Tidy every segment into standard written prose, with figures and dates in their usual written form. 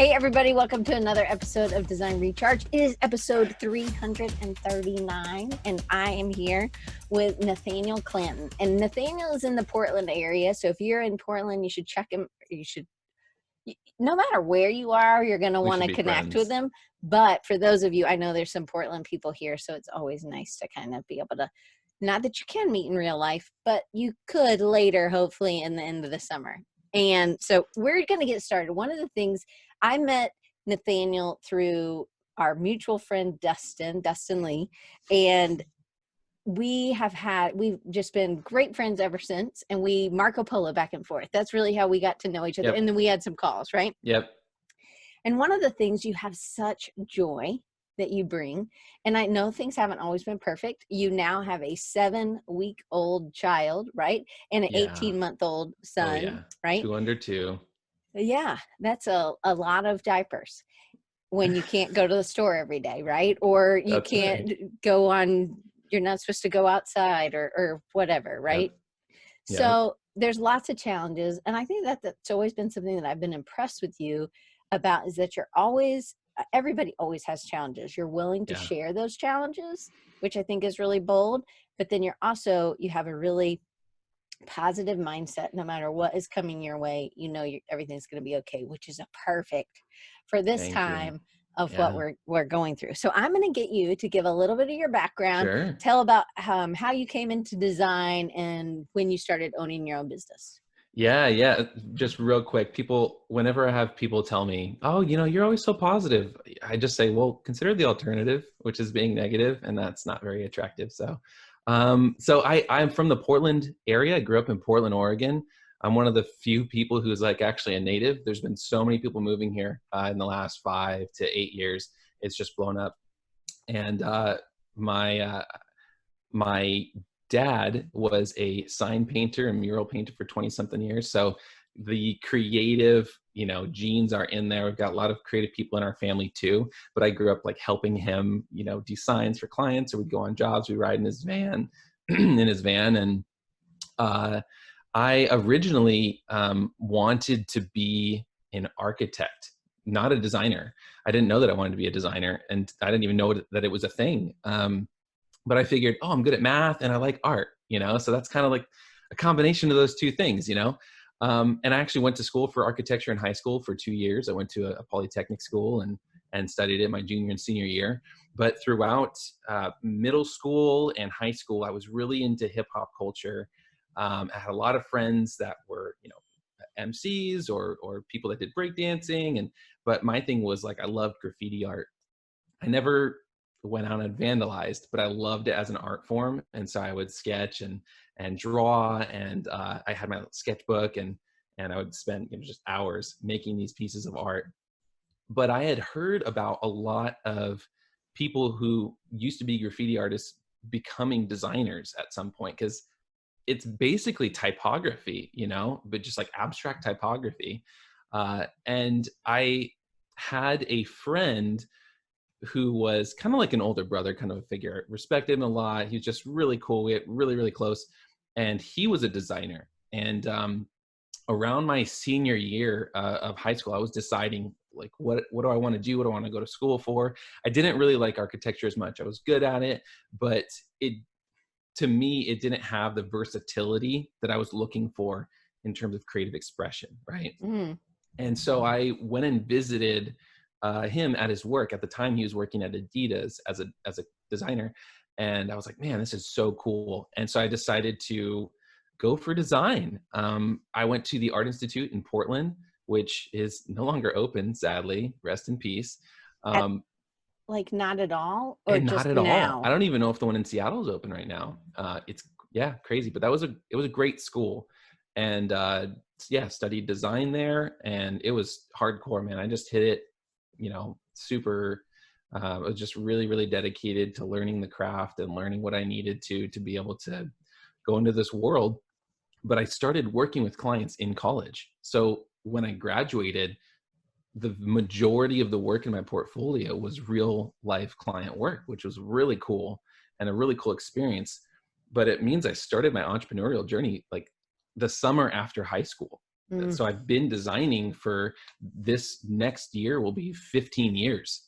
Hey everybody, welcome to another episode of Design Recharge. It is episode 339, and I am here with Nathanael Clanton. And Nathanael is in the Portland area, so if you're in Portland, you should check him. No matter where you are, you're going to want to connect with him. But for those of you, I know there's some Portland people here, so it's always nice to kind of be able to, not that you can meet in real life, but you could later, hopefully in the end of the summer. And so we're going to get started. One of the things, I met Nathanael through our mutual friend, Dustin Lee, and we've just been great friends ever since. And we Marco Polo back and forth. That's really how we got to know each other. Yep. And then we had some calls, right? Yep. And one of the things, you have such joy that you bring. And I know things haven't always been perfect. You now have a 7-week-old child, right? And an 18-month-old son, right? 2 under 2. Yeah, that's a lot of diapers when you can't go to the store every day, right? Or you can't go on, you're not supposed to go outside or whatever, right? Yep. So there's lots of challenges. And I think that's always been something that I've been impressed with you about, is that everybody always has challenges. You're willing to share those challenges, which I think is really bold. But then you have a really positive mindset. No matter what is coming your way, everything's going to be okay, which is a perfect for this time of what we're going through. So I'm going to get you to give a little bit of your background. Sure. Tell about how you came into design and when you started owning your own business. Yeah. Just real quick, whenever I have people tell me, oh, you're always so positive, I just say, well, consider the alternative, which is being negative, and that's not very attractive. So I'm from the Portland area. I grew up in Portland, Oregon. I'm one of the few people who's actually a native. There's been so many people moving here in the last 5 to 8 years. It's just blown up. And my dad was a sign painter and mural painter for 20-something years. So the creative, genes are in there. We've got a lot of creative people in our family too. But I grew up helping him, do signs for clients, or we'd go on jobs. We'd ride in his van, And I originally wanted to be an architect, not a designer. I didn't know that I wanted to be a designer, and I didn't even know that it was a thing. But I figured, I'm good at math and I like art, so that's kind of like a combination of those two things, And I actually went to school for architecture in high school for 2 years. I went to a polytechnic school and studied it my junior and senior year. But throughout middle school and high school, I was really into hip hop culture. I had a lot of friends that were, MCs or people that did breakdancing. But my thing was I loved graffiti art. I never went out and vandalized, but I loved it as an art form. And so I would sketch and draw, and I had my sketchbook and I would spend just hours making these pieces of art. But I had heard about a lot of people who used to be graffiti artists becoming designers at some point, because it's basically typography, but just abstract typography. And I had a friend who was kind of like an older brother kind of a figure. Respected him a lot. He was just really cool. We got really, really close. And he was a designer. And around my senior year of high school, I was deciding what do I want to do? What do I want to go to school for? I didn't really like architecture as much. I was good at it, but to me, it didn't have the versatility that I was looking for in terms of creative expression, right? Mm. And so I went and visited him at his work. At the time, he was working at Adidas as a designer. And I was like, man, this is so cool. And so I decided to go for design. I went to the Art Institute in Portland, which is no longer open, sadly. Rest in peace. Not at all? Or not just at now? all. I don't even know if the one in Seattle is open right now. It's crazy. But it was a great school. And studied design there. And it was hardcore, man. I just hit it, super. I was just really, really dedicated to learning the craft and learning what I needed to be able to go into this world. But I started working with clients in college. So when I graduated, the majority of the work in my portfolio was real life client work, which was really cool and a really cool experience. But it means I started my entrepreneurial journey the summer after high school. So I've been designing for this next year will be 15 years,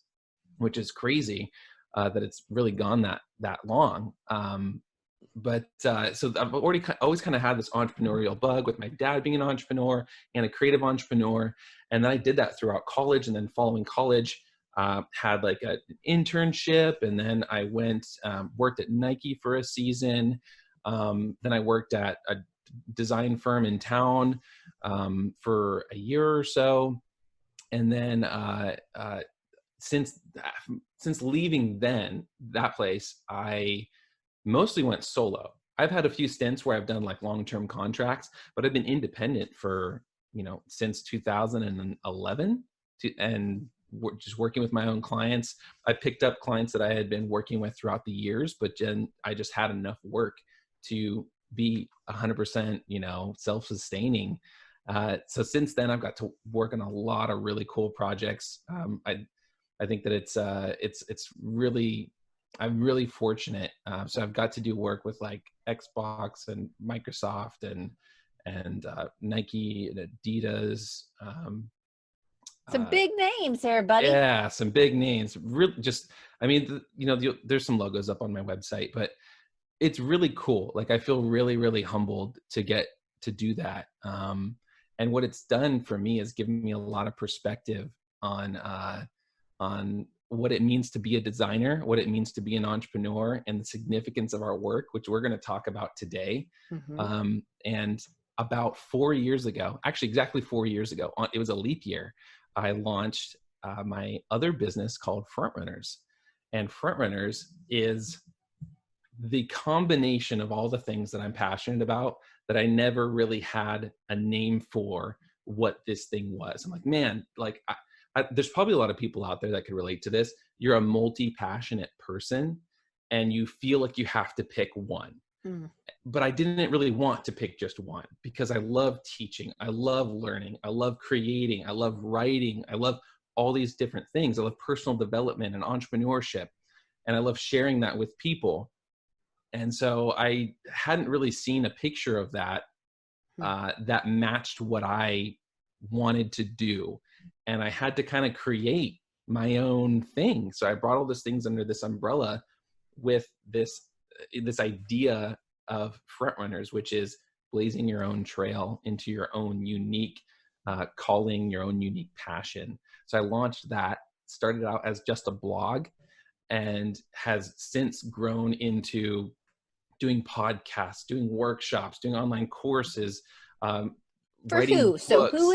which is crazy that it's really gone that long. So I've always kind of had this entrepreneurial bug with my dad being an entrepreneur and a creative entrepreneur. And then I did that throughout college, and then following college, had like an internship. And then I worked at Nike for a season. Then I worked at a design firm in town for a year or so. And then since leaving that place, I mostly went solo. I've had a few stints where I've done like long-term contracts, but I've been independent for, since 2011 and just working with my own clients. I picked up clients that I had been working with throughout the years, but then I just had enough work to be 100%, self-sustaining. So since then I've got to work on a lot of really cool projects. I think that it's really, I'm really fortunate. So I've got to do work with like Xbox and Microsoft and Nike and Adidas. Some big names there, buddy. Yeah, some big names. Really, there's some logos up on my website, but it's really cool. Like I feel really, really humbled to get to do that. And what it's done for me is given me a lot of perspective on what it means to be a designer, what it means to be an entrepreneur, and the significance of our work, which we're going to talk about today. And about 4 years ago, actually exactly 4 years ago, it was a leap year, I launched my other business called Frontrunners. And Frontrunners is the combination of all the things that I'm passionate about that I never really had a name for what this thing was. I'm like, man, like there's probably a lot of people out there that could relate to this. You're a multi-passionate person and you feel like you have to pick one. But I didn't really want to pick just one because I love teaching. I love learning. I love creating. I love writing. I love all these different things. I love personal development and entrepreneurship. And I love sharing that with people. And so I hadn't really seen a picture of that that matched what I wanted to do. And I had to kind of create my own thing. So I brought all these things under this umbrella with this idea of Frontrunners, which is blazing your own trail into your own unique calling, your own unique passion. So I launched that, started out as just a blog, and has since grown into doing podcasts, doing workshops, doing online courses. For who? Books. So who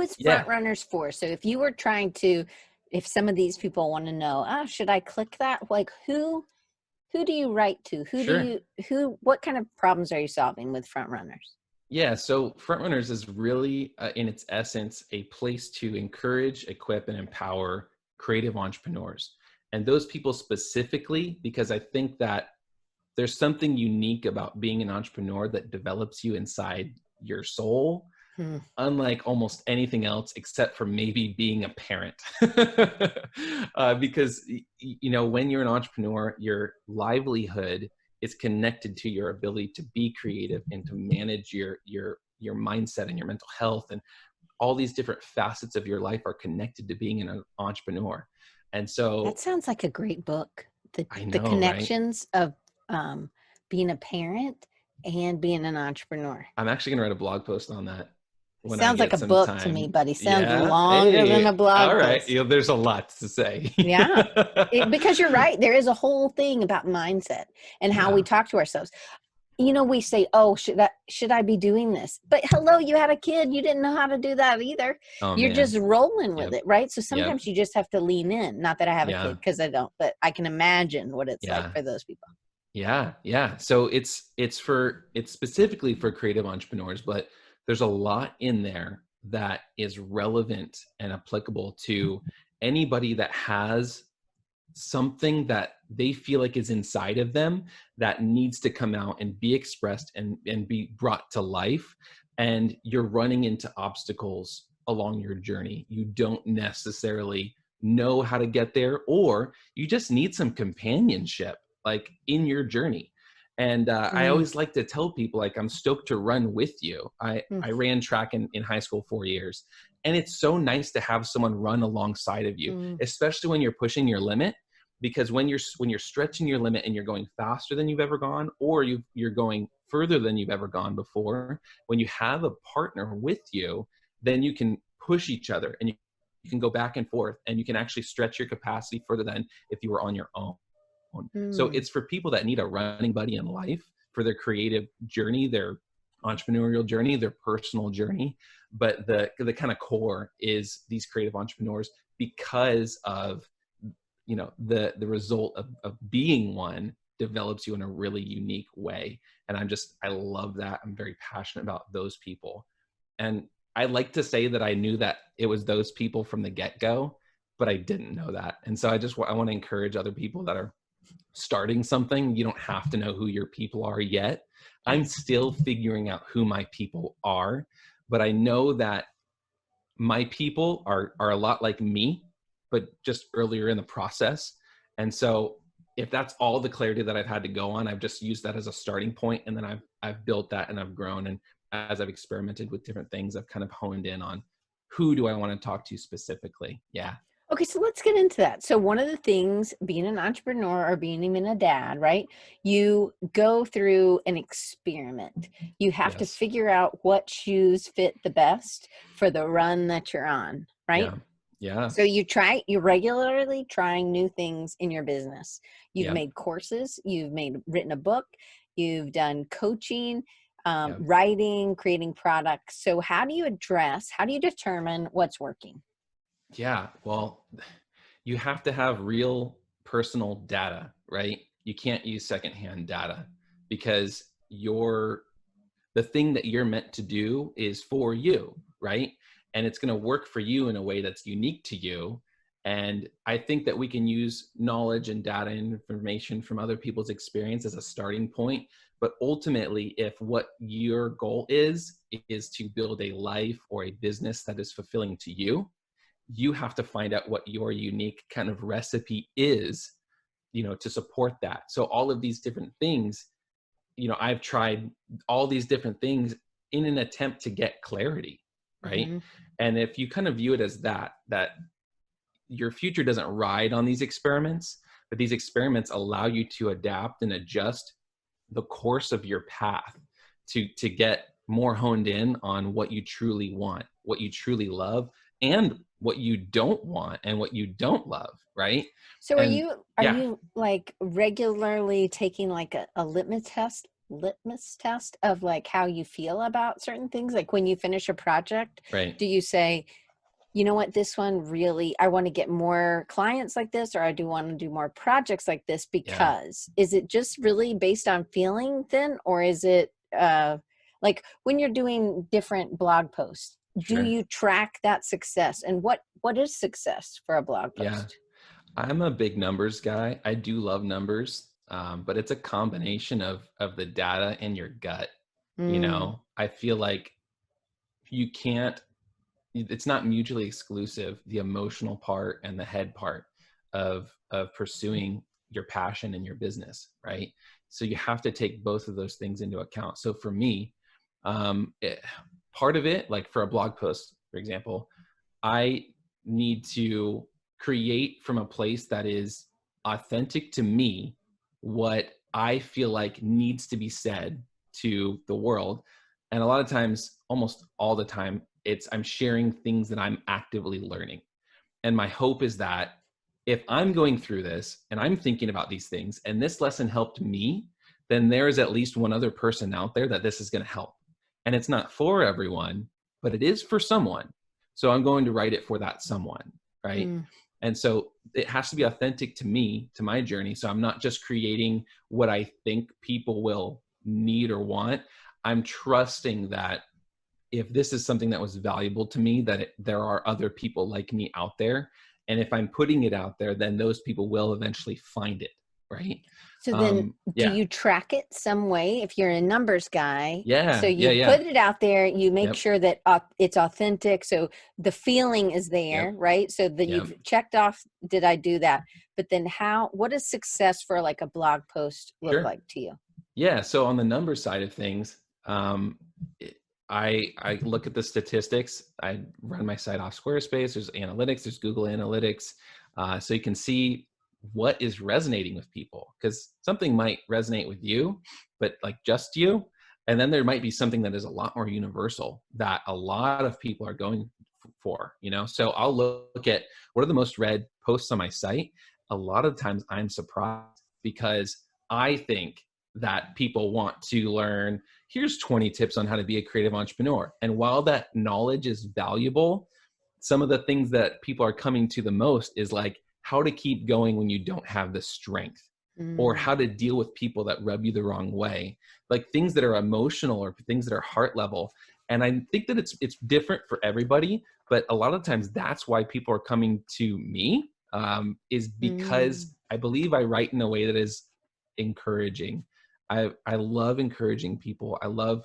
is Frontrunners for? So if you were trying to, if some of these people want to know, should I click that? Like who do you write to? What kind of problems are you solving with Frontrunners? Yeah, so Frontrunners is really, in its essence, a place to encourage, equip, and empower creative entrepreneurs. And those people specifically, because I think that there's something unique about being an entrepreneur that develops you inside your soul, unlike almost anything else, except for maybe being a parent. Because, when you're an entrepreneur, your livelihood is connected to your ability to be creative and to manage your mindset and your mental health, and all these different facets of your life are connected to being an entrepreneur. And so that sounds like a great book. The connections right? of being a parent and being an entrepreneur. I'm actually going to write a blog post on that. Sounds like a book to me, buddy. Sounds longer than a blog post. All right. Post. There's a lot to say. Yeah. Because you're right. There is a whole thing about mindset and how we talk to ourselves. We say, should I be doing this? But hello, you had a kid. You didn't know how to do that either. You're just rolling with it, right? So sometimes you just have to lean in. Not that I have a kid, because I don't, but I can imagine what it's like for those people. Yeah. So it's specifically for creative entrepreneurs, but there's a lot in there that is relevant and applicable to anybody that has something that they feel like is inside of them that needs to come out and be expressed and be brought to life. And you're running into obstacles along your journey. You don't necessarily know how to get there, or you just need some companionship like in your journey. And I always like to tell people, like, I'm stoked to run with you. I ran track in high school 4 years. And it's so nice to have someone run alongside of you, especially when you're pushing your limit. Because when you're stretching your limit and you're going faster than you've ever gone, or you're going further than you've ever gone before, when you have a partner with you, then you can push each other and you can go back and forth, and you can actually stretch your capacity further than if you were on your own. So it's for people that need a running buddy in life for their creative journey, their entrepreneurial journey, their personal journey. But the kind of core is these creative entrepreneurs, because of, you know, the result of being one develops you in a really unique way. And I love that. I'm very passionate about those people. And I like to say that I knew that it was those people from the get-go, but I didn't know that. And so I want to encourage other people that are starting something. You don't have to know who your people are yet. I'm still figuring out who my people are, but I know that my people are a lot like me, but just earlier in the process. And so if that's all the clarity that I've had to go on, I've just used that as a starting point, and then I've built that and I've grown. And as I've experimented with different things, I've kind of honed in on who do I want to talk to specifically. Yeah. Okay, so let's get into that. So one of the things, being an entrepreneur or being even a dad, right? You go through an experiment. You have to figure out what shoes fit the best for the run that you're on, right? Yeah. So you're regularly trying new things in your business. You've made courses, written a book, you've done coaching, writing, creating products. So how do you determine what's working? Yeah. Well, you have to have real personal data, right? You can't use secondhand data, because the thing that you're meant to do is for you, right? And it's going to work for you in a way that's unique to you. And I think that we can use knowledge and data and information from other people's experience as a starting point. But ultimately, if what your goal is to build a life or a business that is fulfilling to you, you have to find out what your unique kind of recipe is, you know, to support that. So all of these different things, you know, I've tried all these different things in an attempt to get clarity, right? And if you kind of view it as that your future doesn't ride on these experiments, but these experiments allow you to adapt and adjust the course of your path to get more honed in on what you truly want, what you truly love, and what you don't want and what you don't love, right? So are you like regularly taking like a litmus test of like how you feel about certain things? Like when you finish a project, right? Do you say, you know what, this one really, I want to get more clients like this, or I do want to do more projects like this? Because is it just really based on feeling then, or is it like when you're doing different blog posts, do you track that success? And what is success for a blog post? Yeah, I'm a big numbers guy. I do love numbers, but it's a combination of the data and your gut. You know, I feel like it's not mutually exclusive, the emotional part and the head part of pursuing your passion in your business, right? So you have to take both of those things into account. So for me, part of it, like for a blog post, for example, I need to create from a place that is authentic to me, what I feel like needs to be said to the world. And a lot of times, almost all the time, I'm sharing things that I'm actively learning. And my hope is that if I'm going through this and I'm thinking about these things and this lesson helped me, then there is at least one other person out there that this is going to help. And it's not for everyone, but it is for someone. So I'm going to write it for that someone, right? And so it has to be authentic to me, to my journey. So I'm not just creating what I think people will need or want. I'm trusting that if this is something that was valuable to me, that there are other people like me out there. And if I'm putting it out there, then those people will eventually find it, right? So then do you track it some way if you're a numbers guy? So you put it out there, you make sure that it's authentic. So the feeling is there, right? So that you've checked off, did I do that? But then what does success for like a blog post look like to you? Yeah. So on the number side of things, I look at the statistics. I run my site off Squarespace. There's analytics. There's Google Analytics. So you can see what is resonating with people, because something might resonate with you, but like just you. And then there might be something that is a lot more universal that a lot of people are going for, So I'll look at what are the most read posts on my site. A lot of times I'm surprised because I think that people want to learn, here's 20 tips on how to be a creative entrepreneur. And while that knowledge is valuable, some of the things that people are coming to the most is like how to keep going when you don't have the strength, or how to deal with people that rub you the wrong way, like things that are emotional or things that are heart level. And I think that it's different for everybody, but a lot of times that's why people are coming to me, is because I believe I write in a way that is encouraging. I love encouraging people. I love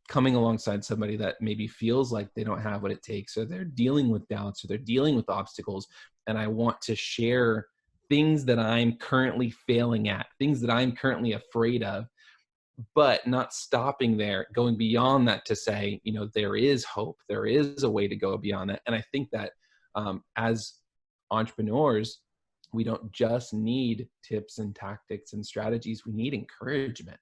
coming alongside somebody that maybe feels like they don't have what it takes, or they're dealing with doubts, or they're dealing with obstacles. And I want to share things that I'm currently failing at, things that I'm currently afraid of, but not stopping there, going beyond that to say, there is hope. There is a way to go beyond that. And I think that as entrepreneurs, we don't just need tips and tactics and strategies. We need encouragement,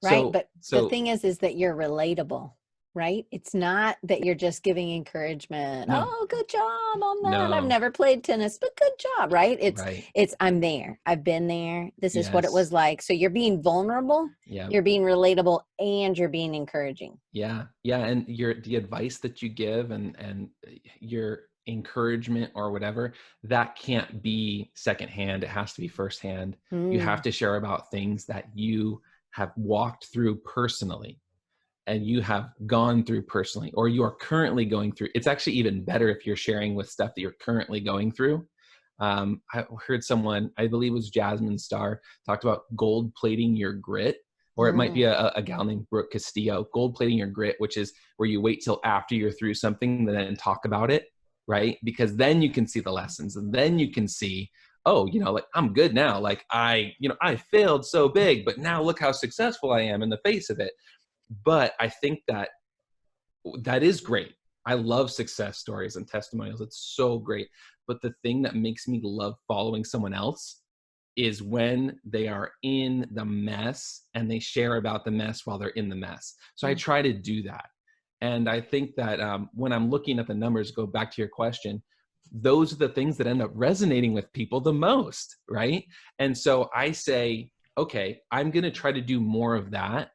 Right. But the thing is that you're relatable, right? It's not that you're just giving encouragement. No. Oh, good job on that. No. I've never played tennis, but good job, right? Right. It's I'm there. I've been there. This is what it was like. So you're being vulnerable, you're being relatable, and you're being encouraging. Yeah. Yeah. And the advice that you give and your encouragement or whatever, that can't be secondhand. It has to be firsthand. You have to share about things that you have walked through personally, and you have gone through personally, or you are currently going through. It's actually even better if you're sharing with stuff that you're currently going through. I heard someone, I believe it was Jasmine Star, talked about gold plating your grit, or it might be a gal named Brooke Castillo, gold plating your grit, which is where you wait till after you're through something and then talk about it, right? Because then you can see the lessons, and then you can see, oh, like I'm good now. Like I failed so big, but now look how successful I am in the face of it. But I think that is great. I love success stories and testimonials. It's so great. But the thing that makes me love following someone else is when they are in the mess and they share about the mess while they're in the mess. So I try to do that. And I think that when I'm looking at the numbers, go back to your question, those are the things that end up resonating with people the most, right? And so I say, okay, I'm going to try to do more of that.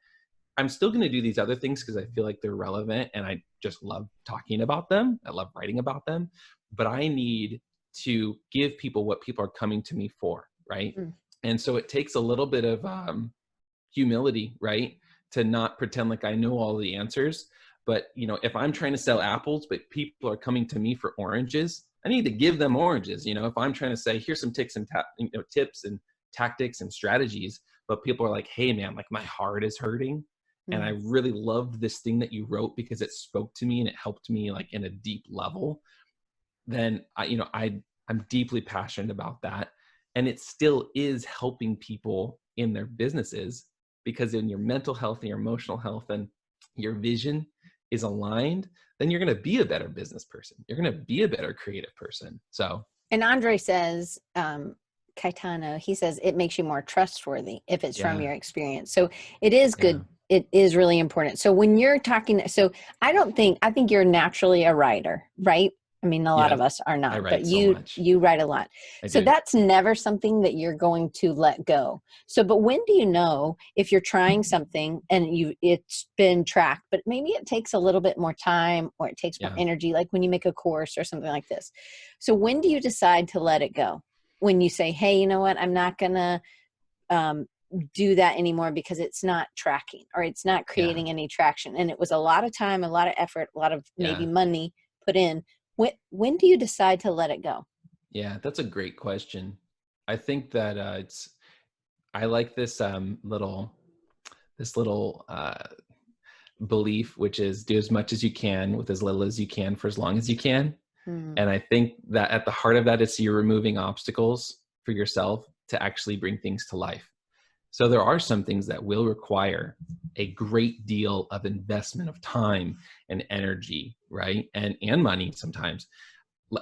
I'm still going to do these other things because I feel like they're relevant and I just love talking about them. I love writing about them, but I need to give people what people are coming to me for, right? And so it takes a little bit of humility, right? To not pretend like I know all the answers. But, if I'm trying to sell apples, but people are coming to me for oranges, I need to give them oranges. If I'm trying to say, here's some tips and tips and tactics and strategies, but people are like, hey man, like my heart is hurting. And I really loved this thing that you wrote because it spoke to me and it helped me like in a deep level. Then I'm deeply passionate about that. And it still is helping people in their businesses, because in your mental health and your emotional health and your vision is aligned, then you're going to be a better business person. You're going to be a better creative person. So, and Andre says, Caetano, he says it makes you more trustworthy if it's from your experience. So it is good. It is really important. So when you're talking, I think you're naturally a writer, right? I mean, a lot of us are not, but you write a lot. So that's never something that you're going to let go. So, but when do you know if you're trying something and it's been tracked, but maybe it takes a little bit more time or it takes more energy, like when you make a course or something like this. So when do you decide to let it go? When you say, hey, you know what, I'm not going to do that anymore because it's not tracking or it's not creating any traction. And it was a lot of time, a lot of effort, a lot of maybe money put in. When do you decide to let it go? Yeah, that's a great question. I think that I like this little belief, which is do as much as you can with as little as you can for as long as you can. And I think that at the heart of that is you're removing obstacles for yourself to actually bring things to life. So there are some things that will require a great deal of investment of time and energy, right? And money sometimes.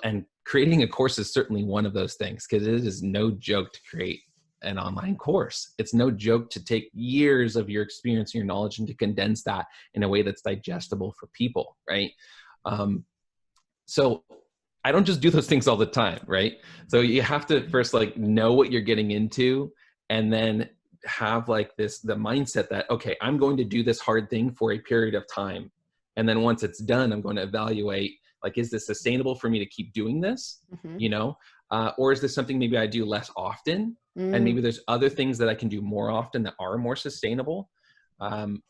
And creating a course is certainly one of those things, because it is no joke to create an online course. It's no joke to take years of your experience and your knowledge and to condense that in a way that's digestible for people, right? So I don't just do those things all the time, right? So you have to first like know what you're getting into, and then have like the mindset that, okay, I'm going to do this hard thing for a period of time. And then once it's done, I'm going to evaluate, like, is this sustainable for me to keep doing this? Or is this something maybe I do less often? And maybe there's other things that I can do more often that are more sustainable. And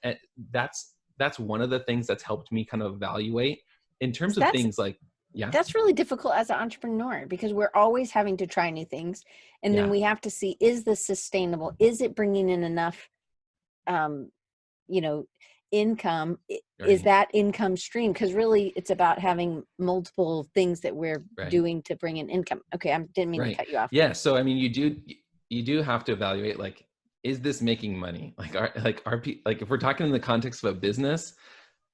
that's one of the things that's helped me kind of evaluate in terms of things like, that's really difficult as an entrepreneur, because we're always having to try new things. And then we have to see, is this sustainable? Is it bringing in enough, income? Right. Is that income stream? Because really it's about having multiple things that we're doing to bring in income. Okay. I didn't mean to cut you off. Yeah. So, I mean, you do have to evaluate, like, is this making money? Like, if we're talking in the context of a business,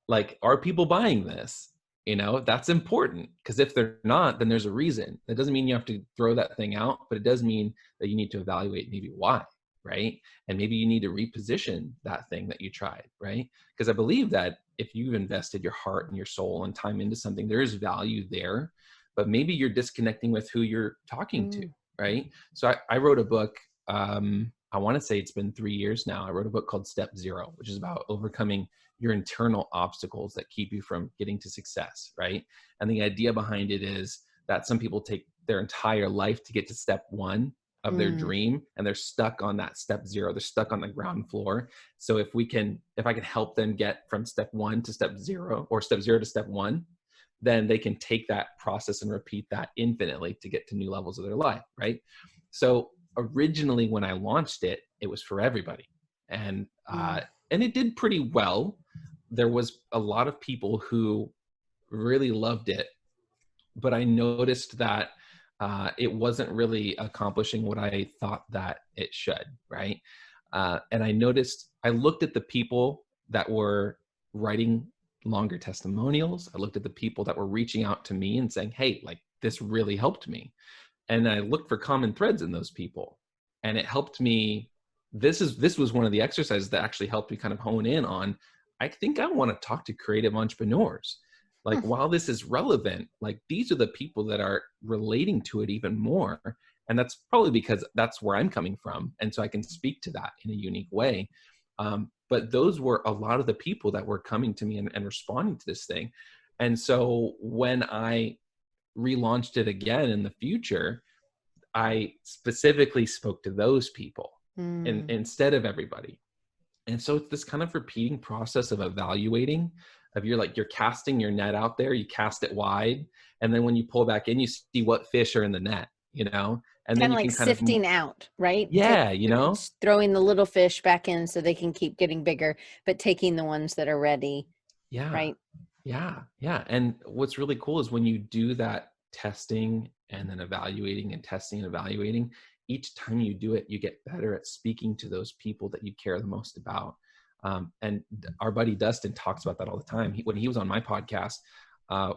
like, are people buying this? That's important, because if they're not, then there's a reason. That doesn't mean you have to throw that thing out, but it does mean that you need to evaluate maybe why, right? And maybe you need to reposition that thing that you tried, right? Because I believe that if you've invested your heart and your soul and time into something, there is value there, but maybe you're disconnecting with who you're talking to, right? So I wrote a book, I want to say it's been 3 years now. I wrote a book called Step Zero, which is about overcoming your internal obstacles that keep you from getting to success, right? And the idea behind it is that some people take their entire life to get to step one of their dream, and they're stuck on that step zero. They're stuck on the ground floor. So if I can help them get from step one to step zero, or step zero to step one, then they can take that process and repeat that infinitely to get to new levels of their life, right? So originally when I launched it, it was for everybody. And it did pretty well. There was a lot of people who really loved it, but I noticed that it wasn't really accomplishing what I thought that it should, right? And I looked at the people that were writing longer testimonials. I looked at the people that were reaching out to me and saying, hey, like, this really helped me. And I looked for common threads in those people, and it helped me. This was one of the exercises that actually helped me kind of hone in on, I think I want to talk to creative entrepreneurs. Like, while this is relevant, like, these are the people that are relating to it even more. And that's probably because that's where I'm coming from. And so I can speak to that in a unique way. But those were a lot of the people that were coming to me and responding to this thing. And so when I relaunched it again in the future, I specifically spoke to those people and instead of everybody. And so it's this kind of repeating process of evaluating, of you're casting your net out there, you cast it wide. And then when you pull back in, you see what fish are in the net, and then you like can kind sifting out, right? Yeah. Throwing the little fish back in so they can keep getting bigger, but taking the ones that are ready. Yeah. Right. Yeah. Yeah. And what's really cool is when you do that testing and then evaluating and testing and evaluating, each time you do it, you get better at speaking to those people that you care the most about. And our buddy Dustin talks about that all the time. When he was on my podcast, I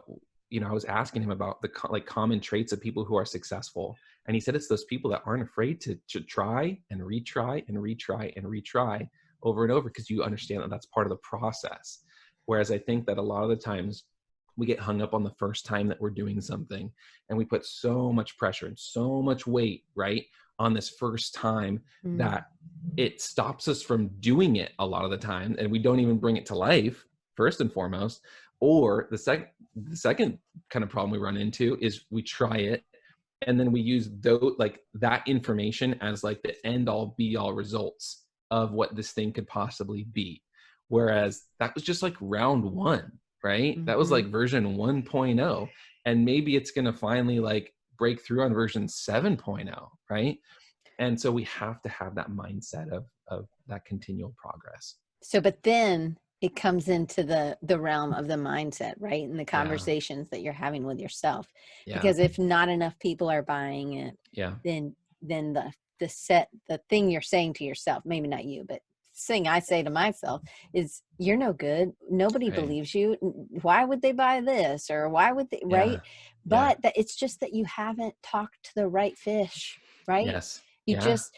was asking him about the common traits of people who are successful. And he said, it's those people that aren't afraid to try and retry and retry and retry over and over, because you understand that that's part of the process. Whereas I think that a lot of the times we get hung up on the first time that we're doing something, and we put so much pressure and so much weight, right, on this first time that it stops us from doing it a lot of the time, and we don't even bring it to life, first and foremost. Or the second kind of problem we run into is we try it, and then we use that information as like the end all be all results of what this thing could possibly be. Whereas that was just like round one, right? That was like version 1.0. And maybe it's going to finally like break through on version 7.0, right? And so we have to have that mindset of that continual progress. So, but then it comes into the realm of the mindset, right? And the conversations that you're having with yourself. Because if not enough people are buying it, then the the thing you're saying to yourself, maybe not you, but thing I say to myself is, you're no good. Nobody Right. believes you. Why would they buy this? Or why would they, right? Yeah. But that it's just that you haven't talked to the right fish, right? Yes. You Yeah. just,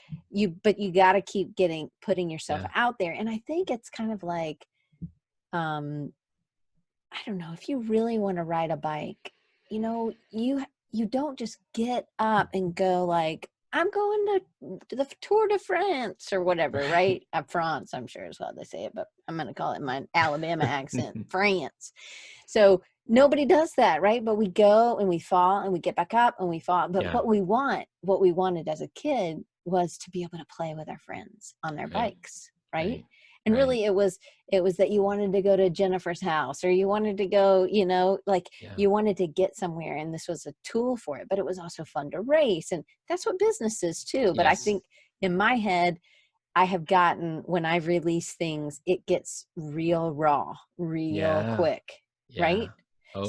but you got to keep putting yourself Yeah. out there. And I think it's kind of like, I don't know, if you really want to ride a bike, you don't just get up and go like, I'm going to the Tour de France or whatever, right? France, I'm sure is how they say it, but I'm going to call it in my Alabama accent, France. So nobody does that, right? But we go and we fall and we get back up and we fall. But what we wanted as a kid was to be able to play with our friends on their bikes, right? And really it was that you wanted to go to Jennifer's house, or you wanted to go, you wanted to get somewhere, and this was a tool for it, but it was also fun to race. And that's what business is too. But I think in my head, I have gotten, when I've released things, it gets real raw, real quick. Right. Oh,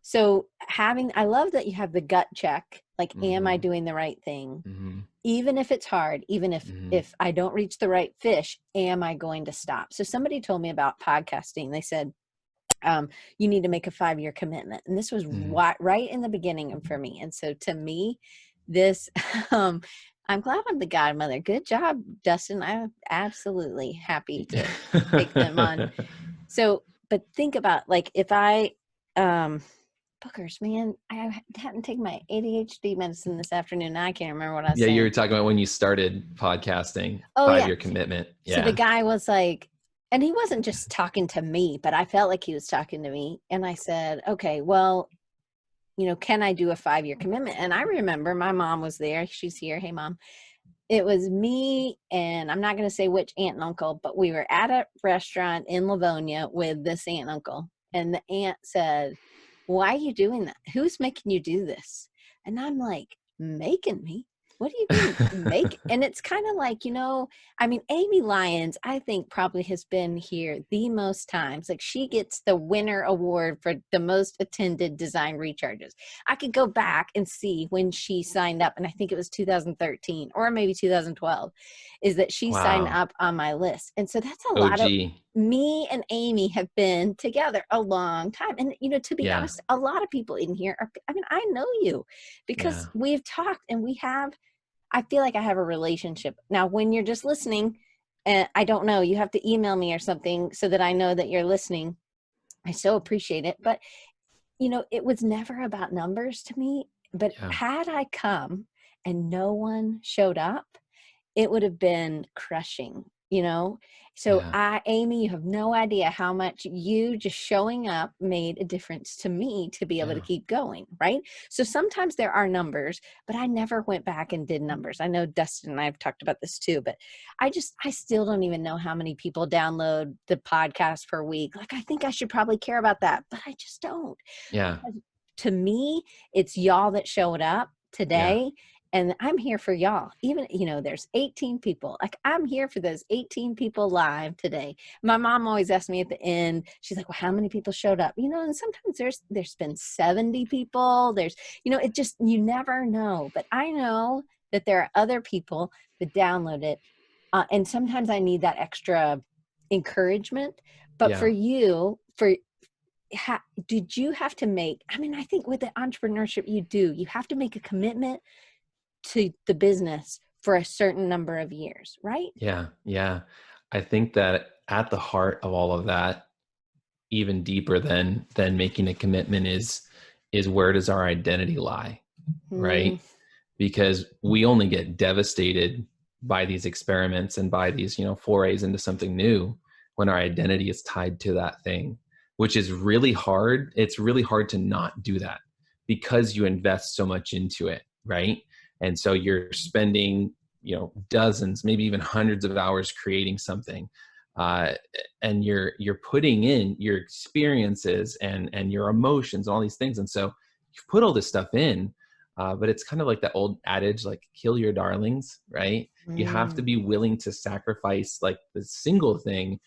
So I love that you have the gut check. Like, am I doing the right thing? Mm-hmm. Even if it's hard, even if I don't reach the right fish, am I going to stop? So somebody told me about podcasting. They said, you need to make a 5-year commitment. And this was right in the beginning for me. And so to me, this, I'm glad I'm the godmother. Good job, Dustin. I'm absolutely happy to take them on. So, but think about, like, if I, bookers, man, I hadn't taken my ADHD medicine this afternoon. Now I can't remember what I was saying. You were talking about when you started podcasting, 5-year commitment. So the guy was like, and he wasn't just talking to me, but I felt like he was talking to me. And I said, okay, well, can I do a 5-year commitment? And I remember my mom was there. She's here. Hey, Mom. It was me, and I'm not going to say which aunt and uncle, but we were at a restaurant in Livonia with this aunt and uncle. And the aunt said, why are you doing that? Who's making you do this? And I'm like, making me? What do you mean make? And it's kind of like, Amy Lyons, I think, probably has been here the most times. Like, she gets the winner award for the most attended design recharges. I could go back and see when she signed up, and I think it was 2013 or maybe 2012, is that she signed up on my list. And so that's a lot of, me and Amy have been together a long time. And, to be honest, a lot of people in here I know you because we've talked, and I feel like I have a relationship. Now, when you're just listening, I don't know, you have to email me or something so that I know that you're listening. I so appreciate it. But, it was never about numbers to me. But had I come and no one showed up, it would have been crushing, So Amy, you have no idea how much you just showing up made a difference to me to be able to keep going. Right. So sometimes there are numbers, but I never went back and did numbers. I know Dustin and I have talked about this too, but I still don't even know how many people download the podcast per week. Like, I think I should probably care about that, but I just don't. Yeah. Because to me, it's y'all that showed up today. Yeah. And I'm here for y'all. Even, there's 18 people. Like, I'm here for those 18 people live today. My mom always asks me at the end, she's like, well, how many people showed up? And sometimes there's been 70 people. There's, it just, you never know. But I know that there are other people that download it. And sometimes I need that extra encouragement. But for you, did you have to make, I think with the entrepreneurship you have to make a commitment to the business for a certain number of years, right? Yeah. I think that at the heart of all of that, even deeper than making a commitment is where does our identity lie, right? Because we only get devastated by these experiments and by these, forays into something new when our identity is tied to that thing, which is really hard. It's really hard to not do that because you invest so much into it, right? And so you're spending, dozens, maybe even hundreds of hours creating something. And you're putting in your experiences and your emotions and all these things. And so you've put all this stuff in, but it's kind of like that old adage, like, kill your darlings, right? You have to be willing to sacrifice like the single thing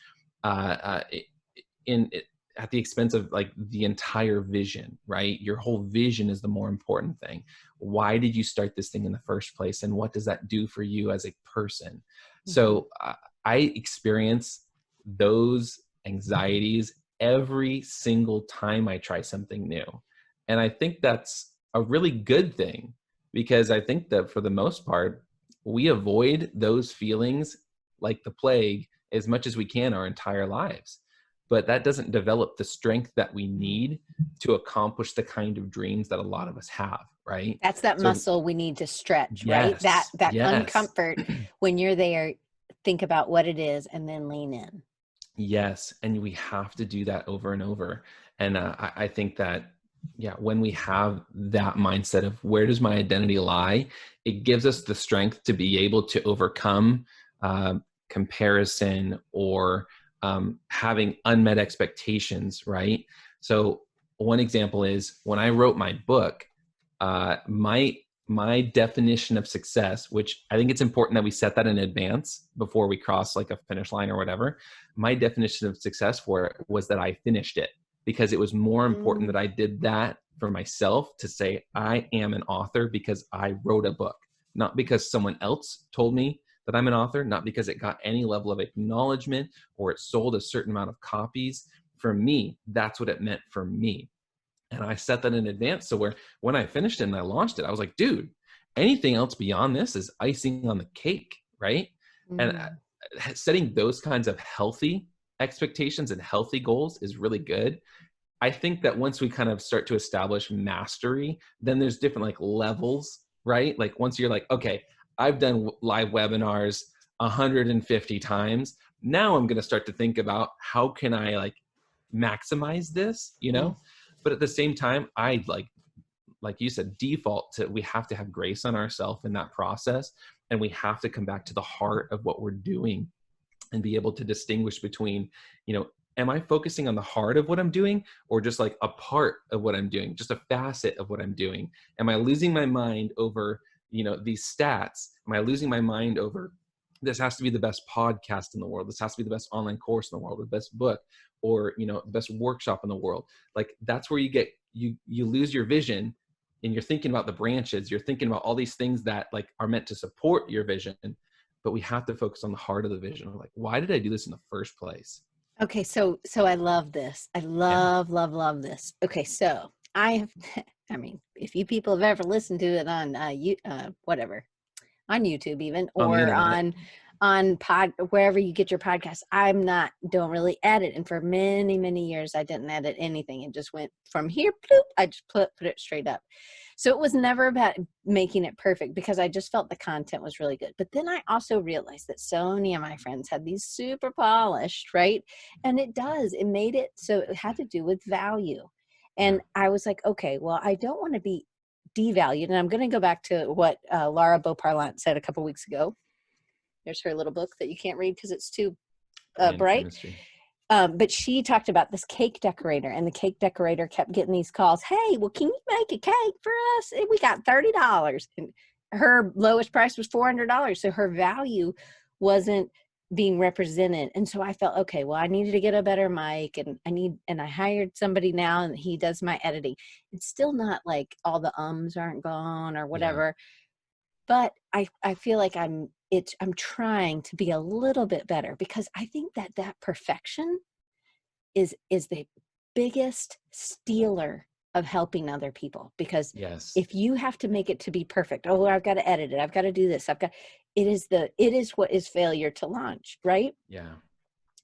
at the expense of like the entire vision, right? Your whole vision is the more important thing. Why did you start this thing in the first place? And what does that do for you as a person? So I experience those anxieties every single time I try something new. And I think that's a really good thing, because I think that for the most part, we avoid those feelings like the plague as much as we can our entire lives. But that doesn't develop the strength that we need to accomplish the kind of dreams that a lot of us have, right? That's that muscle we need to stretch, right? That Yes. uncomfort when you're there, think about what it is and then lean in. Yes. And we have to do that over and over. And I think that, yeah, when we have that mindset of where does my identity lie, it gives us the strength to be able to overcome comparison or having unmet expectations, right? So one example is when I wrote my book, my definition of success, which I think it's important that we set that in advance before we cross like a finish line or whatever. My definition of success for it was that I finished it, because it was more important that I did that for myself, to say I am an author because I wrote a book, not because someone else told me that I'm an author, not because it got any level of acknowledgement or it sold a certain amount of copies. For me, that's what it meant for me. And I set that in advance. So when I finished it and I launched it, I was like, dude, anything else beyond this is icing on the cake, right? And setting those kinds of healthy expectations and healthy goals is really good. I think that once we kind of start to establish mastery, then there's different like levels, right? Like once you're like, okay, I've done live webinars 150 times. Now I'm going to start to think about how can I like maximize this, you know? But at the same time, I like you said, default to, we have to have grace on ourselves in that process. And we have to come back to the heart of what we're doing and be able to distinguish between, you know, am I focusing on the heart of what I'm doing, or just like a part of what I'm doing, just a facet of what I'm doing? Am I losing my mind over, you know, these stats? Am I losing my mind over, this has to be the best podcast in the world, this has to be the best online course in the world, or the best book, or, you know, the best workshop in the world? Like that's where you lose your vision, and you're thinking about the branches, you're thinking about all these things that like are meant to support your vision. But we have to focus on the heart of the vision. Like, why did I do this in the first place? Okay. So I love this. I love this. Okay. So I mean, if you people have ever listened to it on, whatever, on YouTube even, or on pod, wherever you get your podcast, don't really edit. And for many, many years, I didn't edit anything. It just went from here, bloop, I just put it straight up. So it was never about making it perfect, because I just felt the content was really good. But then I also realized that so many of my friends had these super polished, right? And it made it so it had to do with value. And I was like, okay, well, I don't want to be devalued. And I'm going to go back to what Laura Beauparlant said a couple weeks ago. There's her little book that you can't read because it's too bright. But she talked about this cake decorator, and the cake decorator kept getting these calls. Hey, well, can you make a cake for us? And we got $30. And her lowest price was $400. So her value wasn't being represented. And so I felt, okay, well, I needed to get a better mic, and I hired somebody now, and he does my editing. It's still not like all the ums aren't gone or whatever. But I feel like I'm trying to be a little bit better, because I think that perfection is the biggest stealer of helping other people. Because if you have to make it to be perfect, oh, I've got to edit it, I've got to do this, it is what is failure to launch, right?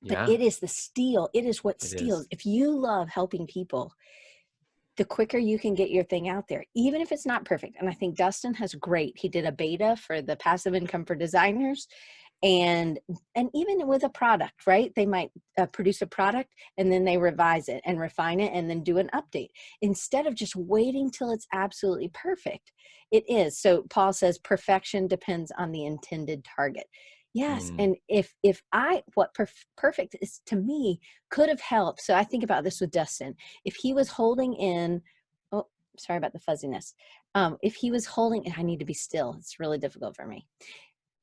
But it is the steal. It is what steals. If you love helping people, the quicker you can get your thing out there, even if it's not perfect. And I think Dustin he did a beta for the passive income for designers, and even with a product, right? They might produce a product, and then they revise it and refine it, and then do an update, instead of just waiting till it's absolutely perfect. It is. So Paul says perfection depends on the intended target. Yes. And perfect is to me could have helped. So I think about this with Dustin. If he was holding in, oh, sorry about the fuzziness. If he was holding, I need to be still. It's really difficult for me.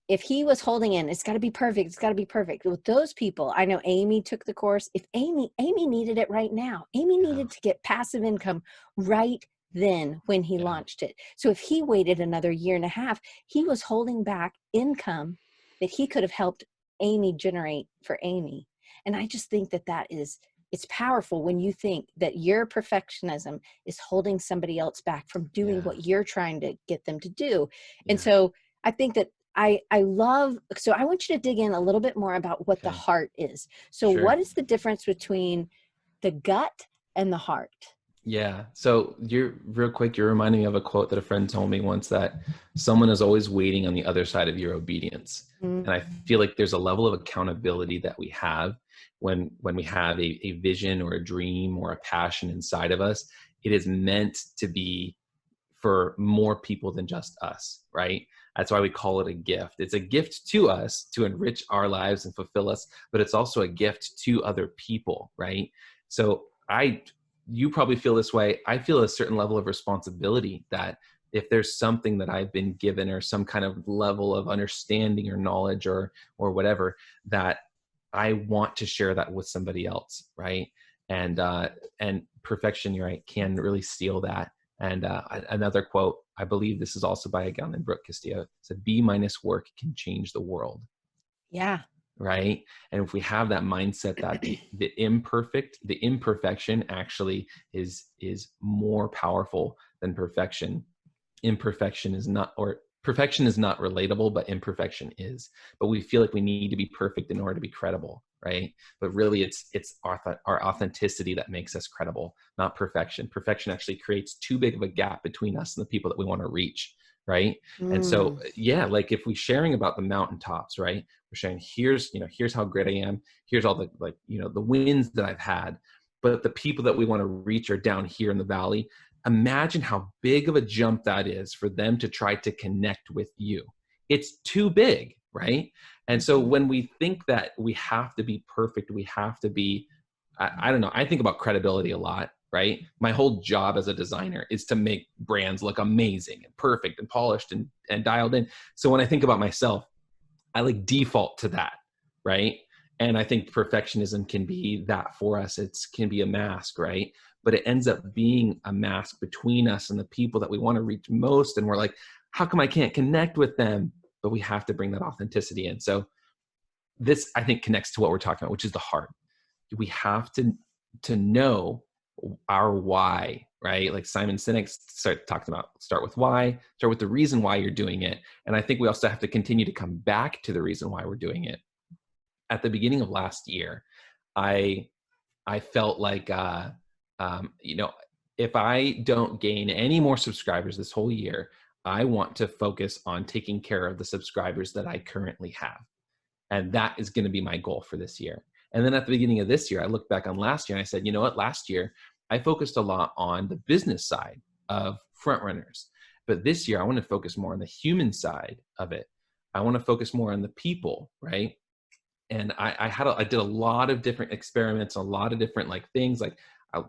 if he was holding in, it's got to be perfect. It's got to be perfect. With those people, I know Amy took the course. If Amy needed it right now. Amy needed to get passive income right then when he launched it. So if he waited another year and a half, he was holding back income that he could have helped Amy generate for Amy. And I just think that it's powerful when you think that your perfectionism is holding somebody else back from doing what you're trying to get them to do. And so I think that I love, so I want you to dig in a little bit more about what the heart is. So what is the difference between the gut and the heart? Yeah. So you're reminding me of a quote that a friend told me once, that someone is always waiting on the other side of your obedience. And I feel like there's a level of accountability that we have when we have a vision or a dream or a passion inside of us. It is meant to be for more people than just us, right? That's why we call it a gift. It's a gift to us to enrich our lives and fulfill us, but it's also a gift to other people, right? So you probably feel this way. I feel a certain level of responsibility that if there's something that I've been given or some kind of level of understanding or knowledge or whatever, that I want to share that with somebody else, right? And perfection, you're right, can really steal that. And another quote, I believe this is also by a gal named Brooke Castillo, said, "B- work can change the world." Yeah. Right. And if we have that mindset that the imperfection actually is more powerful than perfection. Perfection is not relatable, but imperfection is. But we feel like we need to be perfect in order to be credible, right? But really it's our authenticity that makes us credible, not perfection. Perfection actually creates too big of a gap between us and the people that we want to reach, right? And so, like if we're sharing about the mountaintops, right? We're sharing, here's how great I am. Here's all the, the wins that I've had. But the people that we want to reach are down here in the valley. Imagine how big of a jump that is for them to try to connect with you. It's too big, right? And so when we think that we have to be perfect, we have to be, I don't know, I think about credibility a lot, right? My whole job as a designer is to make brands look amazing and perfect and polished and dialed in. So when I think about myself, I like default to that, right? And I think perfectionism can be that for us. It can be a mask, right? But it ends up being a mask between us and the people that we want to reach most. And we're like, how come I can't connect with them? But we have to bring that authenticity in. So this, I think, connects to what we're talking about, which is the heart. We have to know our why, right? Like Simon Sinek start with why, start with the reason why you're doing it. And I think we also have to continue to come back to the reason why we're doing it. At the beginning of last year, I felt like, if I don't gain any more subscribers this whole year, I want to focus on taking care of the subscribers that I currently have. And that is going to be my goal for this year. And then at the beginning of this year, I looked back on last year and I said, you know what, last year, I focused a lot on the business side of Frontrunners. But this year, I want to focus more on the human side of it. I want to focus more on the people, right? And I did a lot of different experiments, a lot of different things. Like I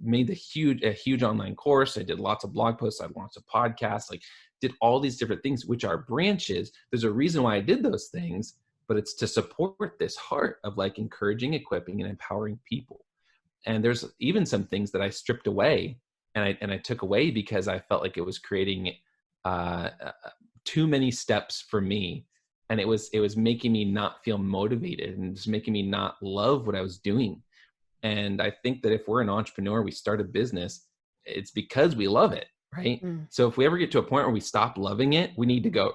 made a huge online course. I did lots of blog posts. I launched a podcast, did all these different things, which are branches. There's a reason why I did those things, but it's to support this heart of encouraging, equipping, and empowering people. And there's even some things that I stripped away and I took away because I felt like it was creating too many steps for me. And it was making me not feel motivated and just making me not love what I was doing. And I think that if we're an entrepreneur, we start a business, it's because we love it, right? So if we ever get to a point where we stop loving it, we need to go,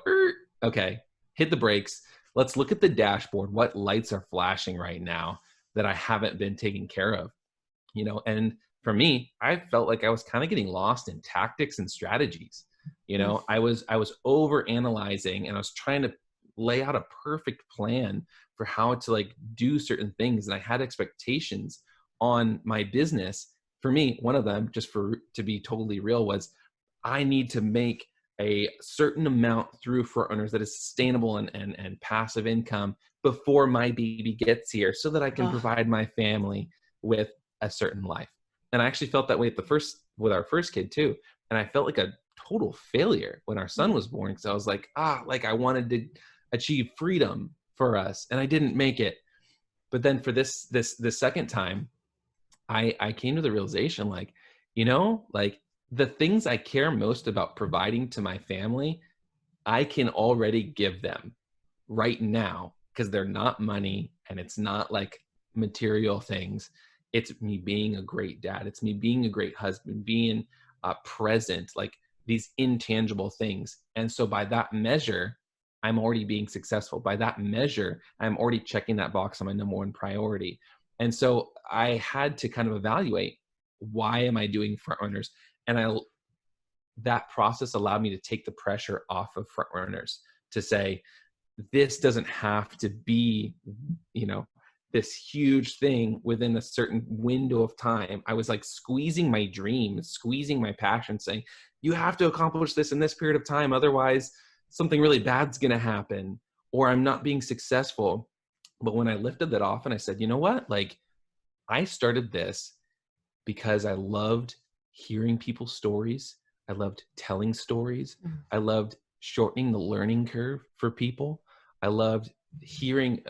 okay, hit the brakes. Let's look at the dashboard. What lights are flashing right now that I haven't been taking care of? And for me, I felt like I was kind of getting lost in tactics and strategies. I was over analyzing and I was trying to lay out a perfect plan for how to do certain things. And I had expectations on my business. For me, one of them, to be totally real, was I need to make a certain amount through Frontrunners that is sustainable and passive income before my baby gets here so that I can provide my family with a certain life. And I actually felt that way with our first kid too. And I felt like a total failure when our son was born, because I was I achieve freedom for us, and I didn't make it. But then for this second time, I came to the realization, like, like the things I care most about providing to my family, I can already give them right now, because they're not money and it's not like material things. It's me being a great dad. It's me being a great husband, being present, like these intangible things. And so by that measure, I'm already being successful. By that measure, I'm already checking that box on my number one priority. And so I had to kind of evaluate, why am I doing Frontrunners? And that process allowed me to take the pressure off of Frontrunners, to say, this doesn't have to be, this huge thing within a certain window of time. I was like squeezing my dreams, squeezing my passion, saying, you have to accomplish this in this period of time. Otherwise, something really bad's going to happen, or I'm not being successful. But when I lifted that off and I said, you know what? Like, I started this because I loved hearing people's stories. I loved telling stories. I loved shortening the learning curve for people. I loved hearing,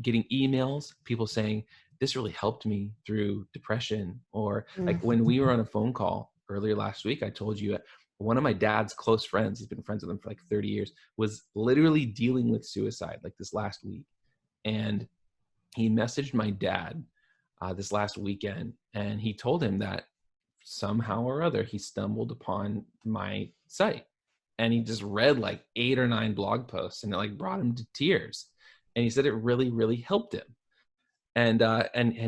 getting emails, people saying, this really helped me through depression. Or like when we were on a phone call earlier last week, I told you one of my dad's close friends, he's been friends with him for like 30 years, was literally dealing with suicide like this last week. And he messaged my dad this last weekend, and he told him that somehow or other he stumbled upon my site, and he just read like 8 or 9 blog posts, and it like brought him to tears. And he said it really, really helped him. And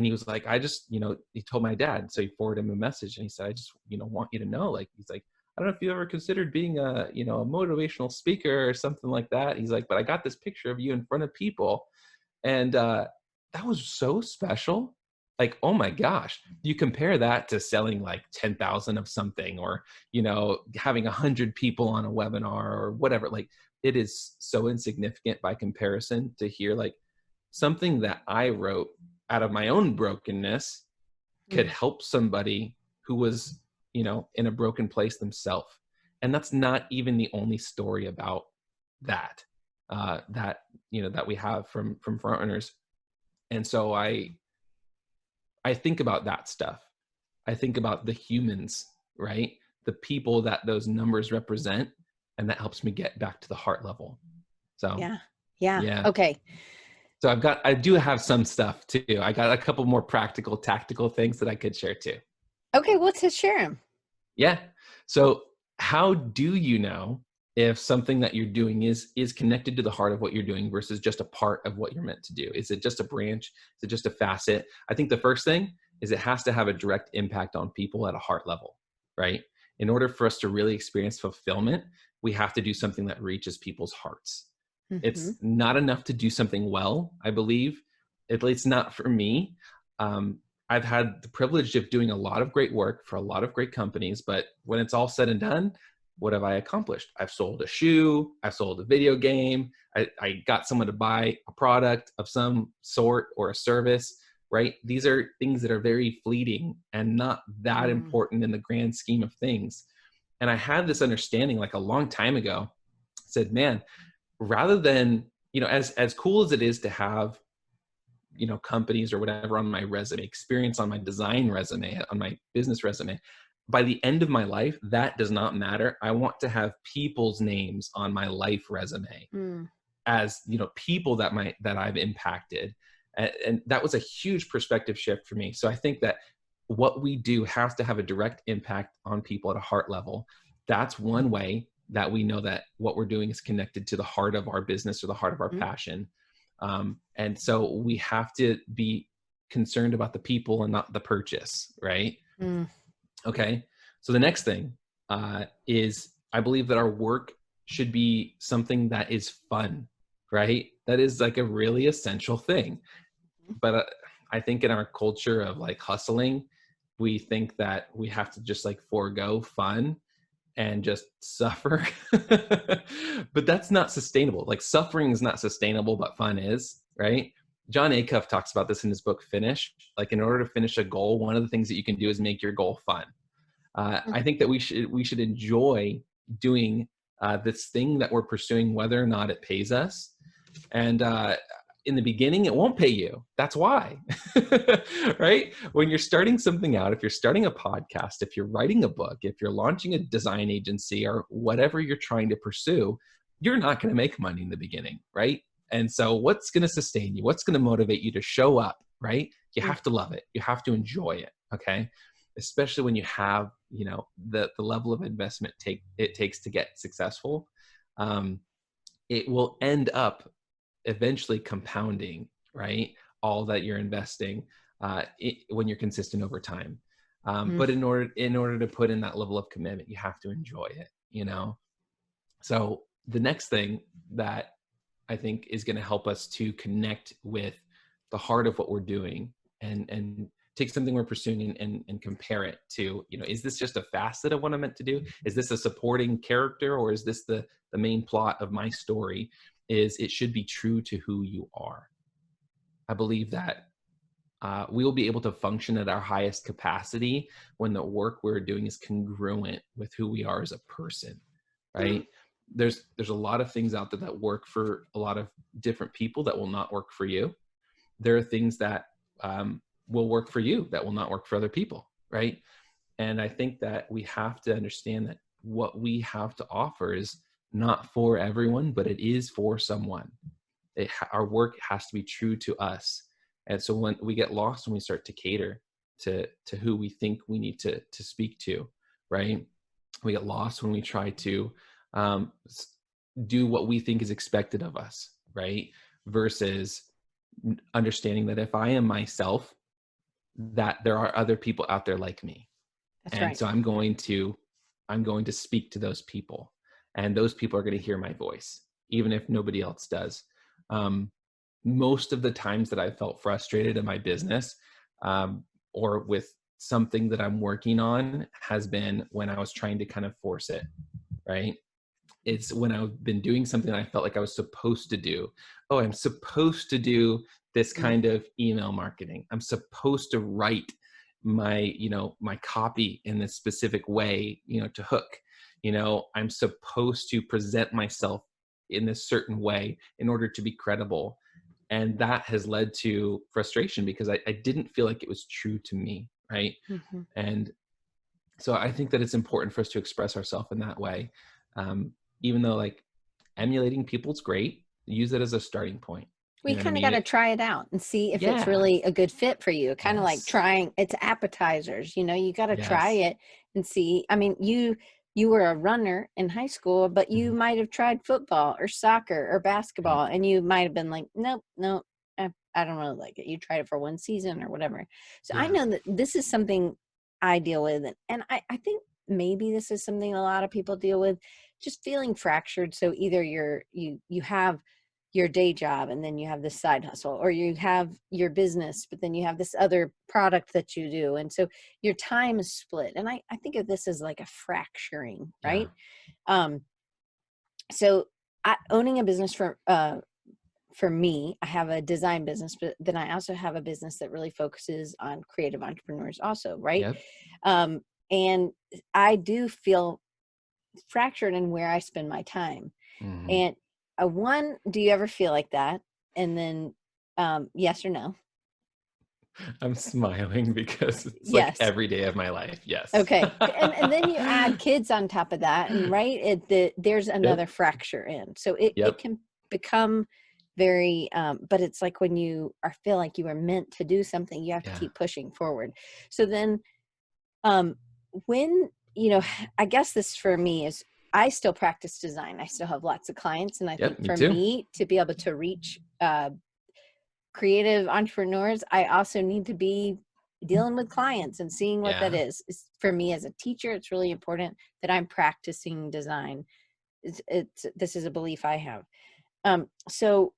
he was like, I just, he told my dad, so he forwarded him a message, and he said, I just, want you to know, like, he's like, I don't know if you ever considered being a motivational speaker or something like that. He's like, but I got this picture of you in front of people. And that was so special. Like, oh my gosh, you compare that to selling like 10,000 of something, or, having 100 people on a webinar or whatever. Like, it is so insignificant by comparison to hear like something that I wrote out of my own brokenness could help somebody who was, in a broken place themselves. And that's not even the only story about that, that we have from Frontrunners. And so I think about that stuff. I think about the humans, right? The people that those numbers represent, and that helps me get back to the heart level. So yeah. Okay. So I do have some stuff too. I got a couple more practical, tactical things that I could share too. Okay, let's just share them. Yeah. So how do you know if something that you're doing is connected to the heart of what you're doing versus just a part of what you're meant to do? Is it just a branch? Is it just a facet? I think the first thing is it has to have a direct impact on people at a heart level, right? In order for us to really experience fulfillment, we have to do something that reaches people's hearts. It's not enough to do something well, I believe. At least not for me. I've had the privilege of doing a lot of great work for a lot of great companies, but when it's all said and done, what have I accomplished? I've sold a shoe, I've sold a video game, I got someone to buy a product of some sort or a service, right? These are things that are very fleeting and not that important in the grand scheme of things. And I had this understanding like a long time ago, said, man, rather than, as cool as it is to have, companies or whatever on my resume, experience on my design resume, on my business resume, by the end of my life, that does not matter. I want to have people's names on my life resume as, people that I've impacted. And that was a huge perspective shift for me. So I think that what we do has to have a direct impact on people at a heart level. That's one way that we know that what we're doing is connected to the heart of our business or the heart of our passion. And so we have to be concerned about the people and not the purchase, right? Okay. So the next thing is I believe that our work should be something that is fun, right? That is like a really essential thing. But I think in our culture of like hustling, we think that we have to just like forego fun and just suffer. But that's not sustainable. Like suffering is not sustainable, but fun is, right? John Acuff talks about this in his book, Finish. Like in order to finish a goal, one of the things that you can do is make your goal fun. I think that we should enjoy doing this thing that we're pursuing, whether or not it pays us. And in the beginning, it won't pay you. That's why, right? When you're starting something out, if you're starting a podcast, if you're writing a book, if you're launching a design agency or whatever you're trying to pursue, you're not going to make money in the beginning, right? And so what's going to sustain you? What's going to motivate you to show up, right? You have to love it. You have to enjoy it, okay? Especially when you have, the level of investment it takes to get successful. It will end up eventually compounding, right? All that you're investing when you're consistent over time. But in order to put in that level of commitment, you have to enjoy it, So the next thing that I think is going to help us to connect with the heart of what we're doing and take something we're pursuing and compare it to, is this just a facet of what I'm meant to do? Is this a supporting character, or is this the main plot of my story? Is it should be true to who you are. I believe that we will be able to function at our highest capacity when the work we're doing is congruent with who we are as a person, right? There's a lot of things out there that work for a lot of different people that will not work for you. There are things that will work for you that will not work for other people, right? And I think that we have to understand that what we have to offer is not for everyone, but it is for someone. Our work has to be true to us. And so when we get lost, when we start to cater to who we think we need to speak to, right? We get lost when we try to do what we think is expected of us, right? Versus understanding that if I am myself, that there are other people out there like me. That's right. So I'm going to speak to those people, and those people are going to hear my voice, even if nobody else does. Most of the times that I felt frustrated in my business or with something that I'm working on has been when I was trying to kind of force it, right? It's when I've been doing something I felt like I was supposed to do. Oh, I'm supposed to do this kind of email marketing. I'm supposed to write my, my copy in this specific way, to hook. I'm supposed to present myself in this certain way in order to be credible. And that has led to frustration because I didn't feel like it was true to me, right? And so I think that it's important for us to express ourselves in that way. Even though like emulating people is great, use it as a starting point. We kind of got to try it out and see if it's really a good fit for you. Kind of like trying, it's appetizers, you got to try it and see. I mean, you were a runner in high school, but you might have tried football or soccer or basketball, and you might have been like, nope, I don't really like it. You tried it for one season or whatever. So I know that this is something I deal with. And I think maybe this is something a lot of people deal with, just feeling fractured. So either you have your day job and then you have this side hustle, or you have your business, but then you have this other product that you do. And so your time is split. And I think of this as like a fracturing, right? So owning a business for me, I have a design business, but then I also have a business that really focuses on creative entrepreneurs also, right? And I do feel fractured in where I spend my time. And one, do you ever feel like that? And then yes or no? I'm smiling because it's like every day of my life. Yes. Okay. And then you add kids on top of that, and right, there's another fracture in. So it can become very, but it's like when you feel like you are meant to do something, you have to keep pushing forward. So then when, I guess this for me is, I still practice design. I still have lots of clients. And I think for me to be able to reach creative entrepreneurs, I also need to be dealing with clients and seeing what that is. For me as a teacher, it's really important that I'm practicing design. This is a belief I have. So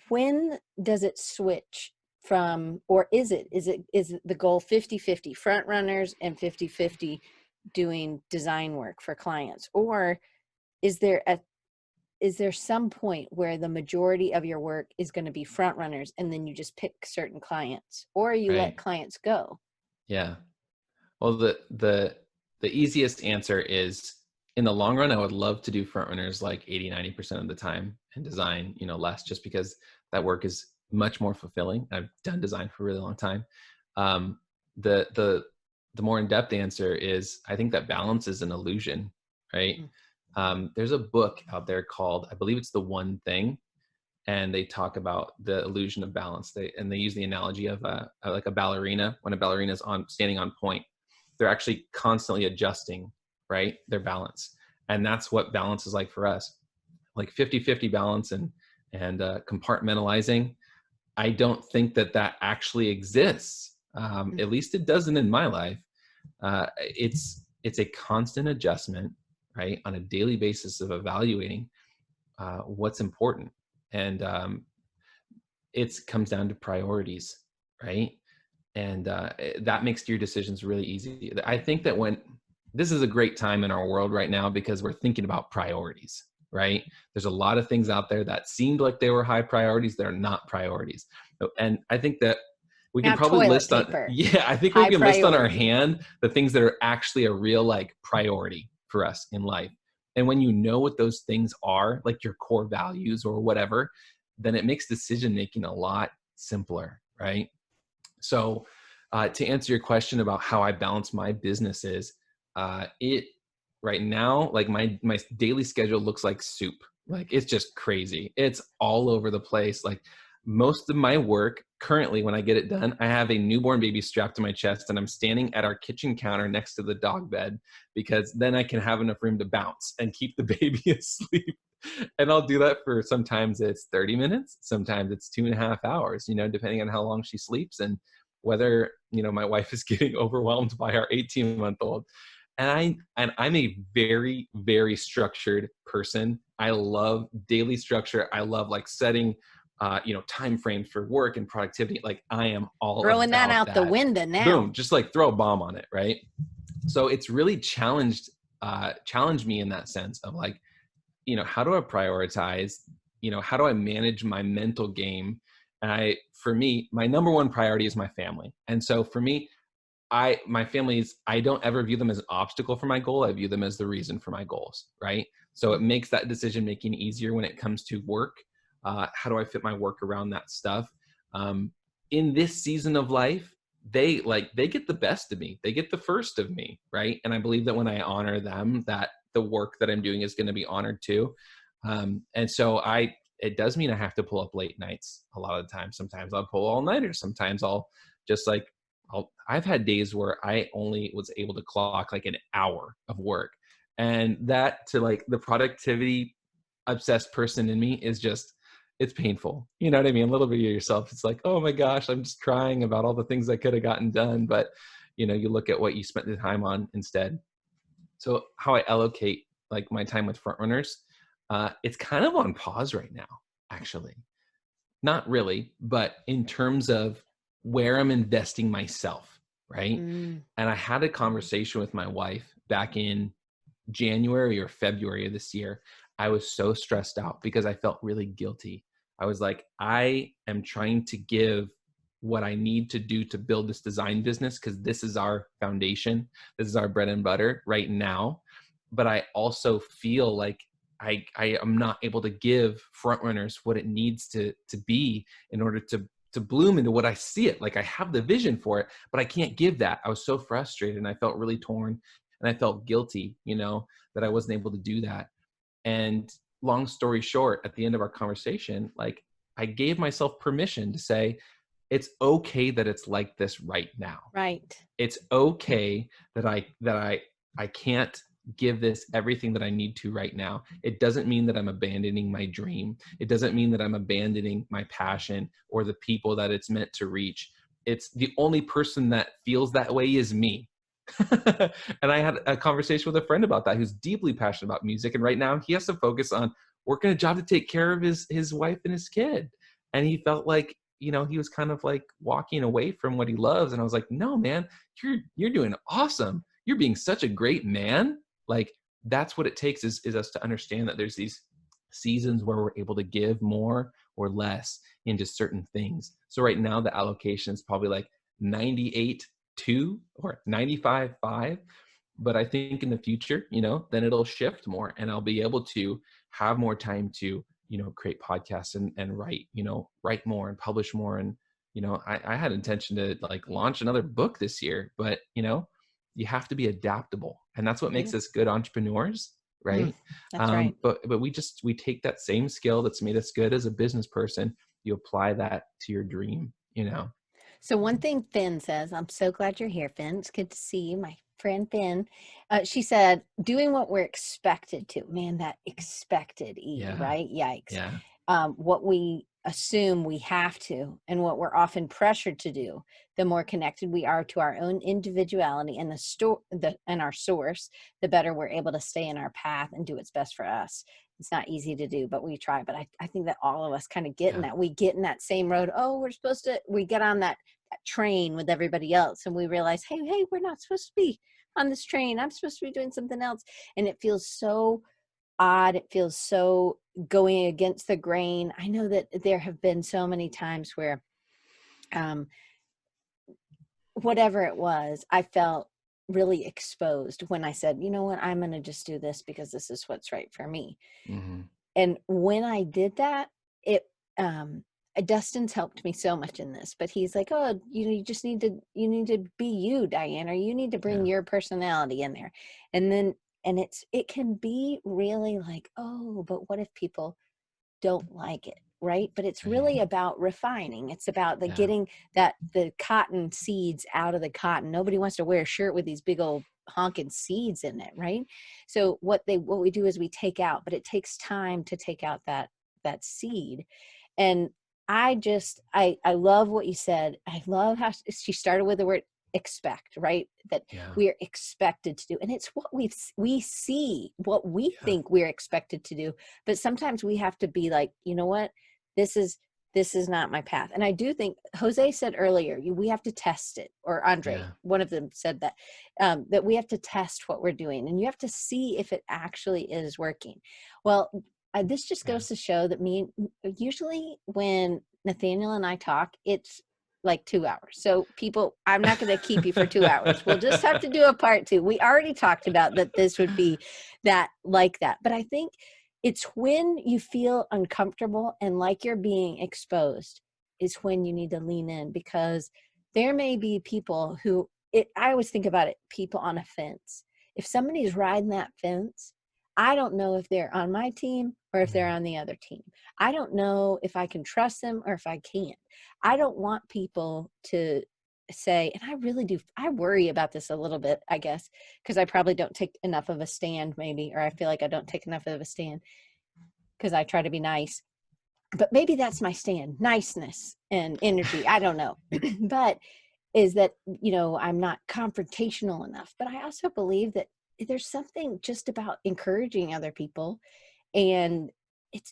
when does it switch from, or is the goal 50-50 front runners and 50-50 doing design work for clients? Or is there some point where the majority of your work is going to be front runners and then you just pick certain clients, or you let clients go? Well, the easiest answer is in the long run, I would love to do Frontrunners like 80-90% of the time and design, less, just because that work is much more fulfilling. I've done design for a really long time. Um, the more in-depth answer is, I think that balance is an illusion, right? There's a book out there called, I believe it's The One Thing, and they talk about the illusion of balance. They use the analogy of like a ballerina. When a ballerina is standing on point, they're actually constantly adjusting, right, their balance. And that's what balance is like for us, like 50-50 balance and compartmentalizing. I don't think that actually exists. At least it doesn't in my life. It's a constant adjustment, right, on a daily basis of evaluating what's important. And it comes down to priorities, right? And that makes your decisions really easy. I think that this is a great time in our world right now, because we're thinking about priorities, right? There's a lot of things out there that seemed like they were high priorities that are not priorities. And I think that we can probably list on, I think we can list on our hand the things that are actually a real like priority for us in life. And when you know what those things are, like your core values or whatever, then it makes decision-making a lot simpler, right? So to answer your question about how I balance my businesses, right now, like my daily schedule looks like soup. Like it's just crazy. It's all over the place. Like most of my work currently, when I get it done, I have a newborn baby strapped to my chest and I'm standing at our kitchen counter next to the dog bed, because then I can have enough room to bounce and keep the baby asleep. And I'll do that for, sometimes it's 30 minutes, sometimes it's 2.5 hours, depending on how long she sleeps and whether, my wife is getting overwhelmed by our 18-month-old. And I'm a very, very structured person. I love daily structure. I love like setting time frames for work and productivity. Like I am all throwing that out the window now. Boom, just like throw a bomb on it, right? So it's really challenged me in that sense of like, how do I prioritize? How do I manage my mental game? And for me, my number one priority is my family. And so for me, my families, I don't ever view them as an obstacle for my goal. I view them as the reason for my goals, right? So it makes that decision-making easier when it comes to work. How do I fit my work around that stuff? In this season of life, they get the best of me. They get the first of me, right? And I believe that when I honor them, that the work that I'm doing is going to be honored too. And so it does mean I have to pull up late nights a lot of the time. Sometimes I'll pull all-nighters. Sometimes I'll just like, I've had days where I only was able to clock like an hour of work. And that, to like the productivity obsessed person in me, is just, it's painful. You know what I mean? A little bit of yourself. It's like, oh my gosh, I'm just crying about all the things I could have gotten done. But, you look at what you spent the time on instead. So how I allocate like my time with Frontrunners, it's kind of on pause right now, actually. Not really, but in terms of where I'm investing myself, right? And I had a conversation with my wife back in January or February of this year. I was so stressed out because I felt really guilty. I was like, I am trying to give what I need to do to build this design business, because this is our foundation. This is our bread and butter right now. But I also feel like I am not able to give Frontrunners what it needs to be in order to bloom into what I see it. Like I have the vision for it, but I can't give that. I was so frustrated and I felt really torn and I felt guilty, that I wasn't able to do that. And long story short, at the end of our conversation, like I gave myself permission to say, it's okay that it's like this right now. Right. It's okay that I can't give this everything that I need to right now. It doesn't mean that I'm abandoning my dream. It doesn't mean that I'm abandoning my passion or the people that it's meant to reach. It's the only person that feels that way is me. And I had a conversation with a friend about that, who's deeply passionate about music. And right now he has to focus on working a job to take care of his wife and his kid. And he felt like, he was kind of like walking away from what he loves. And I was like, no, man, you're doing awesome. You're being such a great man. Like that's what it takes is us to understand that there's these seasons where we're able to give more or less into certain things. So right now the allocation is probably like 98-2 or 95-5. But I think in the future, then it'll shift more, and I'll be able to have more time to, create podcasts and write, write more and publish more. And, I had intention to like launch another book this year, but, you have to be adaptable, and that's what makes us good entrepreneurs. Right. That's right. But we take that same skill that's made us good as a business person, you apply that to your dream. So one thing Finn says, I'm so glad you're here, Finn. It's good to see you, my friend Finn. She said, doing what we're expected to. Man, that expected right? Yikes. Yeah. What we assume we have to, and what we're often pressured to do, the more connected we are to our own individuality and and our source, the better we're able to stay in our path and do what's best for us. It's not easy to do, but we try. But I think that all of us kind of get in that. We get in that same road. Oh, we get on that train with everybody else, and we realize, hey, we're not supposed to be on this train. I'm supposed to be doing something else. And it feels so odd. It feels so going against the grain. I know that there have been so many times where, whatever it was, I felt really exposed when I said, you know what, I'm going to just do this because this is what's right for me. Mm-hmm. And when I did that, Dustin's helped me so much in this, but he's like, oh, you just need to be you, Diane, or you need to bring your personality in there. And it can be really like, oh, but what if people don't like it? Right. But it's really about refining. It's about getting the cotton seeds out of the cotton. Nobody wants to wear a shirt with these big old honking seeds in it. Right. So what we do is we take out, but it takes time to take out that seed. And I love what you said. I love how she started with the word expect, right? That we're expected to do. And it's what we see, what we think we're expected to do. But sometimes we have to be like, you know what? This is not my path. And I do think Jose said earlier, we have to test it, or Andre, one of them said that, that we have to test what we're doing, and you have to see if it actually is working. Well, this just goes to show that usually when Nathanael and I talk, it's like 2 hours. So people, I'm not going to keep you for 2 hours. We'll just have to do a part 2. We already talked about that this would be that. But I think it's when you feel uncomfortable and like you're being exposed is when you need to lean in, because there may be people who, I always think about it, people on a fence. If somebody's riding that fence, I don't know if they're on my team or if they're on the other team. I don't know if I can trust them or if I can't. I don't want people to say, and I really do, I worry about this a little bit, I guess, because I probably don't take enough of a stand maybe, or I feel like I don't take enough of a stand because I try to be nice. But maybe that's my stand, niceness and energy. I don't know. But is that, I'm not confrontational enough. But I also believe that there's something just about encouraging other people, and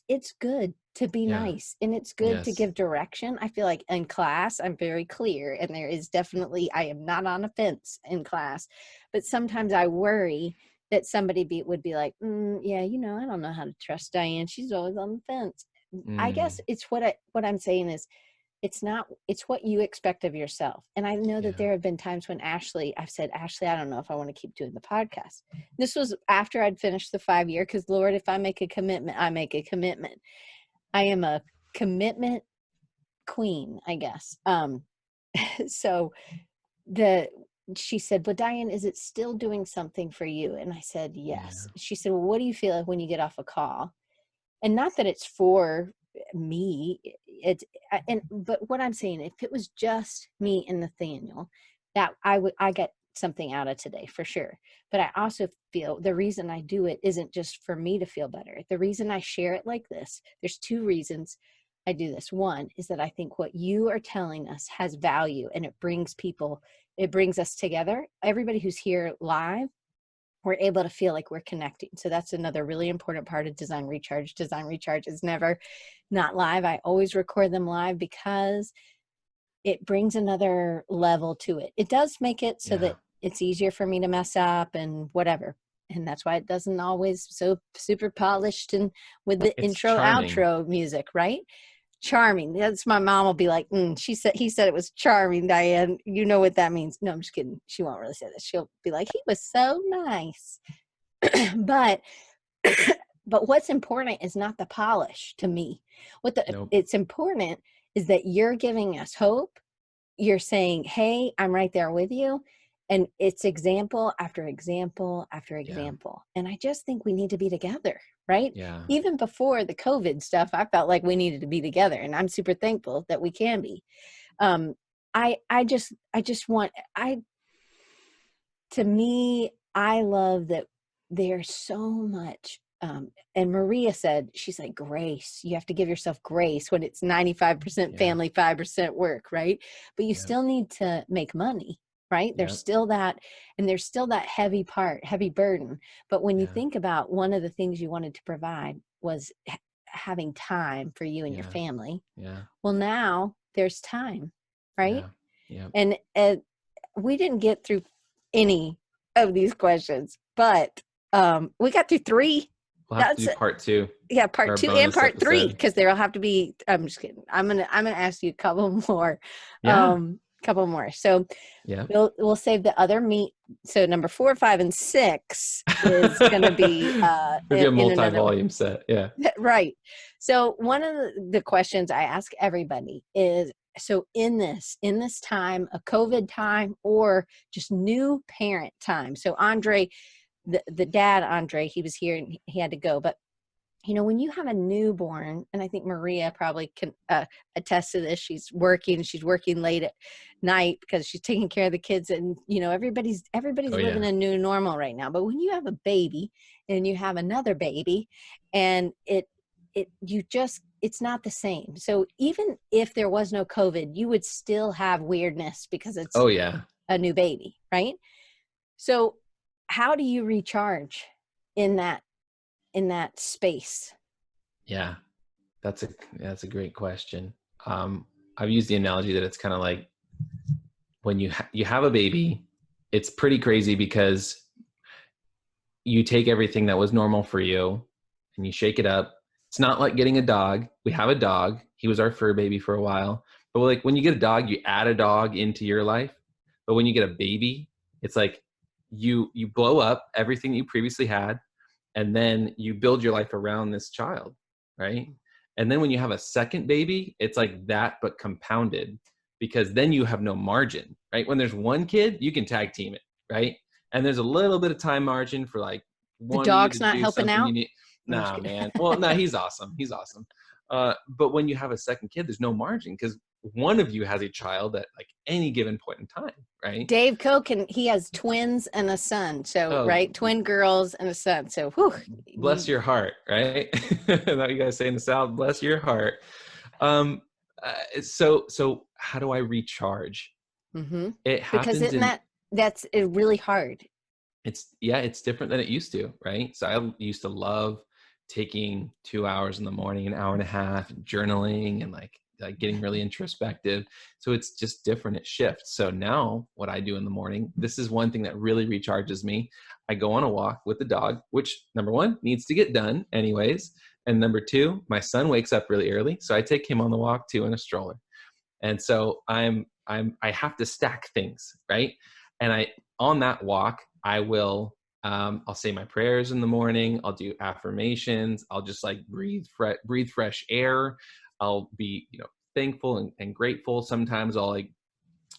it's good to be nice, and it's good to give direction. I feel like in class I'm very clear, and there is definitely, I am not on a fence in class, but sometimes I worry that somebody would be like, I don't know how to trust Diane. She's always on the fence. I guess it's what I'm saying is, it's what you expect of yourself. And I know that there have been times when I've said, Ashley, I don't know if I want to keep doing the podcast. This was after I'd finished the 5-year, because Lord, if I make a commitment, I make a commitment. I am a commitment queen, I guess. So she said, but Diane, is it still doing something for you? And I said, yes. She said, well, what do you feel like when you get off a call? And not that it's for me, but what I'm saying, if it was just me and Nathanael, that I get something out of today for sure. But I also feel the reason I do it isn't just for me to feel better. The reason I share it like this, there's 2 reasons I do this. One is that I think what you are telling us has value, and it brings us together. Everybody who's here live, we're able to feel like we're connecting. So that's another really important part of Design Recharge. Design Recharge is never not live. I always record them live because it brings another level to it. It does make it so that it's easier for me to mess up and whatever. And that's why it doesn't always so super polished and with the intro, outro music, right? charming. That's my mom will be like, he said it was charming, Diane. You know what that means. No, I'm just kidding. She won't really say that. She'll be like, he was so nice. But what's important is not the polish to me. Nope. It's important is that you're giving us hope. You're saying, hey, I'm right there with you. And it's example after example after example. And I just think we need to be together, right? Yeah. Even before the COVID stuff, I felt like we needed to be together, and I'm super thankful that we can be. To me, I love that there's so much. And Maria said, she's like, grace. You have to give yourself grace when it's 95% family, 5% work, right? But you still need to make money, right? There's still that, and there's still that heavy burden. But when you think about one of the things you wanted to provide was having time for you and your family. Yeah. Well, now there's time, right? Yeah. And we didn't get through any of these questions, but we got through 3. We'll have to do part 2. Yeah, part 2 and part 3, because there'll have to be. I'm just kidding. I'm gonna ask you a couple more. So we'll save the other meat. So number 4, 5, and 6 is going to be a multi-volume set. Yeah. Right. So one of the questions I ask everybody is, so in this time, a COVID time or just new parent time. So Andre, the dad, Andre, he was here and he had to go. But, when you have a newborn, and I think Maria probably can attest to this, she's working late at night because she's taking care of the kids, and, everybody's living a new normal right now. But when you have a baby and you have another baby, and it's not the same. So even if there was no COVID, you would still have weirdness because it's a new baby, right? So how do you recharge in that space? Yeah, that's a great question. I've used the analogy that it's kind of like when you have a baby, it's pretty crazy because you take everything that was normal for you and you shake it up. It's not like getting a dog. We have a dog. He was our fur baby for a while. But like when you get a dog, you add a dog into your life. But when you get a baby, it's like you blow up everything you previously had, and then you build your life around this child, right? And then when you have a second baby, it's like that, but compounded, because then you have no margin, right? When there's one kid, you can tag team it, right? And there's a little bit of time margin for like one. The dog's not helping out? Nah, man. Well, no, he's awesome. He's awesome. But when you have a second kid, there's no margin because one of you has a child at like any given point in time, right? Dave Koch, he has twins and a son. So, right? Twin girls and a son. So, whew. Bless your heart, right? That's what you guys say in the South, bless your heart. So how do I recharge? Mm-hmm. It happens because that's really hard. It's different than it used to, right? So I used to love taking 2 hours in the morning, an hour and a half, journaling and like getting really introspective. So it's just different. It shifts. So now what I do in the morning, this is one thing that really recharges me. I go on a walk with the dog, which number 1 needs to get done anyways. And number 2, my son wakes up really early. So I take him on the walk too in a stroller. And so I have to stack things, right? And on that walk, I will, I'll say my prayers in the morning. I'll do affirmations. I'll just like breathe fresh air. I'll be, thankful and grateful. Sometimes I'll like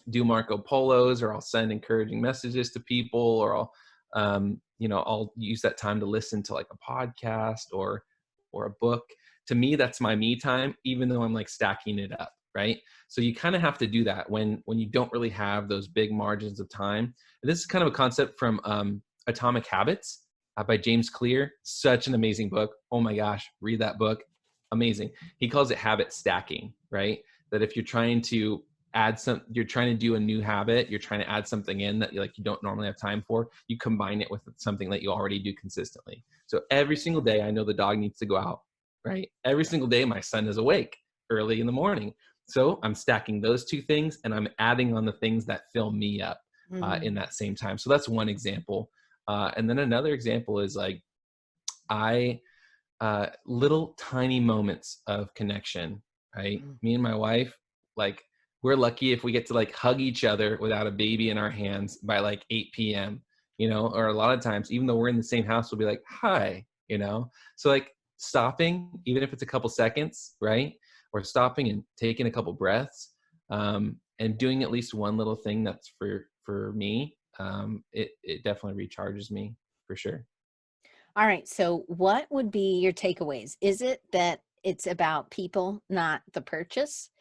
do Marco Polos, or I'll send encouraging messages to people, or I'll use that time to listen to like a podcast or a book. To me, that's my me time, even though I'm like stacking it up. Right. So you kind of have to do that when you don't really have those big margins of time. And this is kind of a concept from Atomic Habits by James Clear. Such an amazing book. Oh my gosh, read that book. Amazing. He calls it habit stacking, right? That if you're trying to you're trying to do a new habit, you're trying to add something in that you don't normally have time for, you combine it with something that you already do consistently. So every single day, I know the dog needs to go out, right? Every single day, my son is awake early in the morning. So I'm stacking those 2 things and I'm adding on the things that fill me up in that same time. So that's one example. And then another example is like, little tiny moments of connection right? Mm. Me and my wife, like, we're lucky if we get to like hug each other without a baby in our hands by like 8 p.m., or a lot of times, even though we're in the same house, we'll be like, hi, So like stopping, even if it's a couple seconds, right? Or stopping and taking a couple breaths, and doing at least one little thing that's for me, it definitely recharges me for sure. All right. So what would be your takeaways? Is it that it's about people, not the purchase?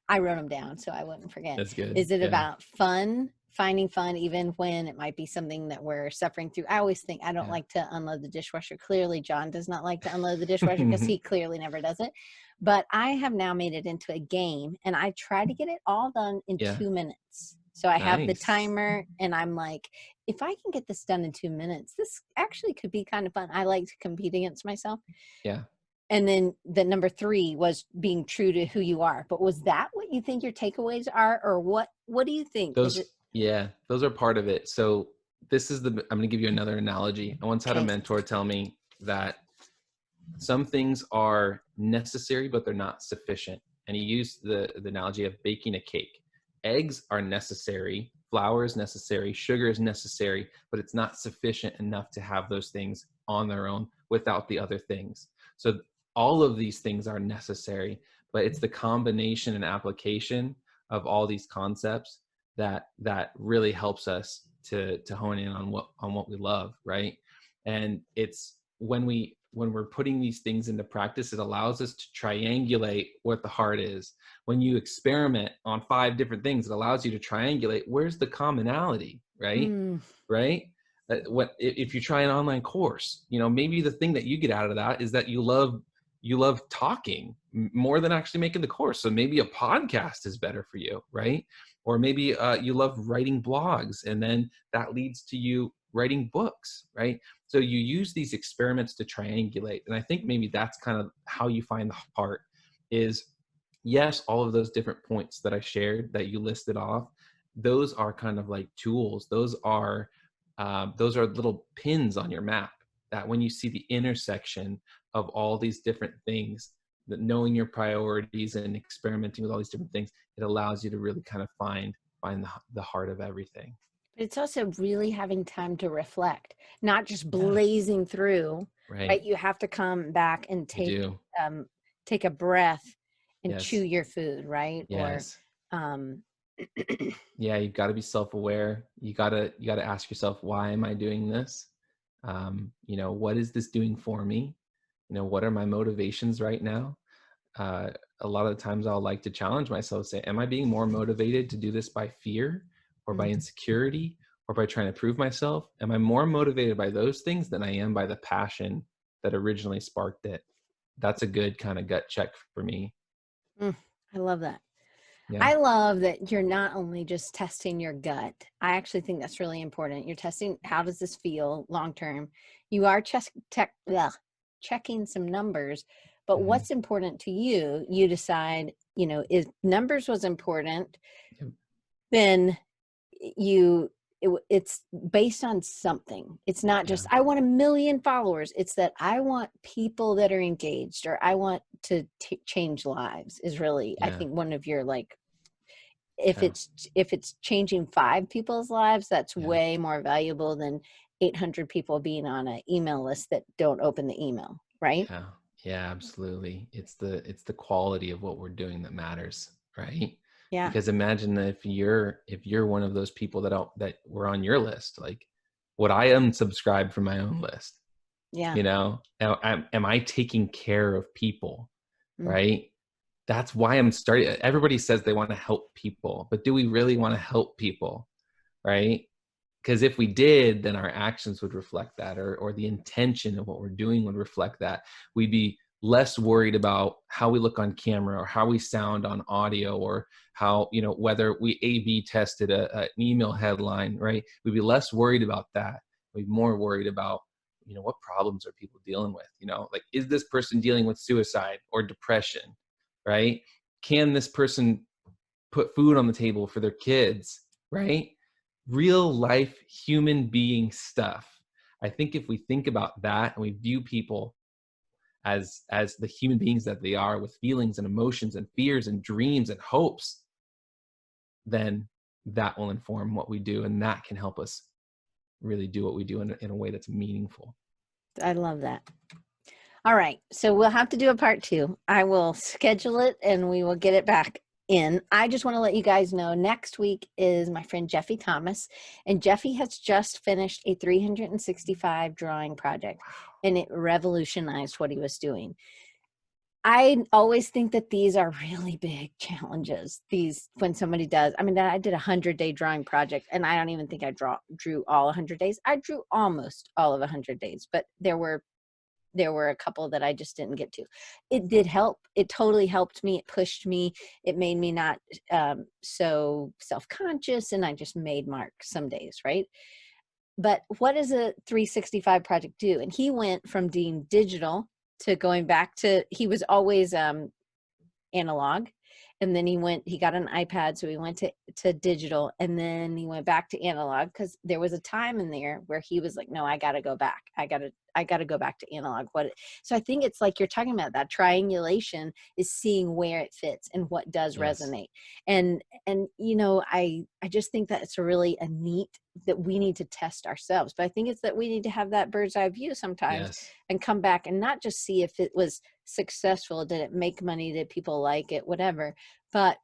I wrote them down so I wouldn't forget. That's good. Is it Yeah. about fun, finding fun, even when it might be something that we're suffering through? I always think I don't like to unload the dishwasher. Clearly, John does not like to unload the dishwasher because he clearly never does it. But I have now made it into a game, and I try to get it all done in Yeah. 2 minutes. So I have the Nice. timer, and I'm like, if I can get this done in 2 minutes, this actually could be kind of fun. I like to compete against myself. Yeah. And then the number 3 was being true to who you are. But was that what you think your takeaways are, or what do you think? Is it Those are part of it. So I'm going to give you another analogy. I once had a okay? mentor tell me that some things are necessary, but they're not sufficient. And he used the analogy of baking a cake. Eggs are necessary, flour is necessary, sugar is necessary, but it's not sufficient enough to have those things on their own without the other things. So all of these things are necessary, but it's the combination and application of all these concepts that really helps us to hone in on what we love, right? And it's when we're putting these things into practice, it allows us to triangulate what the heart is. When you experiment on 5 different things, it allows you to triangulate where's the commonality, right? Right? If you try an online course, maybe the thing that you get out of that is that you love talking more than actually making the course. So maybe a podcast is better for you, right? Or maybe you love writing blogs, and then that leads to you writing books, right? So you use these experiments to triangulate. And I think maybe that's kind of how you find the heart is, yes, all of those different points that I shared that you listed off, those are kind of like tools. Those are little pins on your map that when you see the intersection of all these different things, that knowing your priorities and experimenting with all these different things, it allows you to really kind of find the heart of everything. But it's also really having time to reflect, not just blazing through, right? You have to come back and take a breath and chew your food, right? Yes. Or yeah, you've got to be self-aware. You got to ask yourself, why am I doing this? What is this doing for me? What are my motivations right now? A lot of the times I'll like to challenge myself, say, am I being more motivated to do this by fear or by insecurity or by trying to prove myself? Am I more motivated by those things than I am by the passion that originally sparked it? That's a good kind of gut check for me. I love that. Yeah. I love that you're not only just testing your gut. I actually think that's really important. You're testing, how does this feel long term? You are checking some numbers, but what's important to you, you decide, if numbers was important, then it's based on something. It's not just, I want 1 million followers. It's that I want people that are engaged, or I want to change lives is really, I think, one of your, like, if it's changing 5 people's lives, that's way more valuable than 800 people being on an email list that don't open the email, right? Yeah, absolutely. It's the quality of what we're doing that matters, right? Yeah. Because imagine if you're one of those people that were on your list, like, would I unsubscribe from my own list? Yeah. Am I taking care of people, right? That's why I'm starting. Everybody says they want to help people, but do we really want to help people, right? Because if we did, then our actions would reflect that, or the intention of what we're doing would reflect that. We'd be less worried about how we look on camera or how we sound on audio, or how, whether we A/B tested an email headline, right? We'd be less worried about that. We'd be more worried about, what problems are people dealing with? Like, is this person dealing with suicide or depression, right? Can this person put food on the table for their kids, right? Real life human being stuff. I think if we think about that and we view people as the human beings that they are, with feelings and emotions and fears and dreams and hopes, then that will inform what we do, and that can help us really do what we do in a way that's meaningful. I love that. All right. So we'll have to do a part 2. I will schedule it and we will get it back in. I just want to let you guys know next week is my friend Jeffy Thomas, and Jeffy has just finished a 365 drawing project, and it revolutionized what he was doing. I always think that these are really big challenges. These, when somebody does, I mean, I did a 100-day drawing project, and I don't even think I drew all 100 days. I drew almost all of 100 days, but there were a couple that I just didn't get to. It did help. It totally helped me. It pushed me. It made me not so self-conscious, and I just made marks some days, right? But what does a 365 project do? And he went from being digital to going back to, he was always analog. And then he got an iPad. So he went to digital, and then he went back to analog, because there was a time in there where he was like, no, I got to go back. I got to go back to analog. So I think it's like you're talking about, that triangulation is seeing where it fits and what does resonate. And I just think that it's really a neat, that we need to test ourselves. But I think it's that we need to have that bird's eye view sometimes and come back and not just see if it was successful, did it make money, did people like it, whatever, but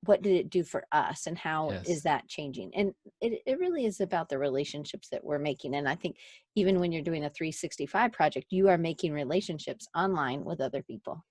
what did it do for us, and how is that changing? And it really is about the relationships that we're making. And I think even when you're doing a 365 project, you are making relationships online with other people.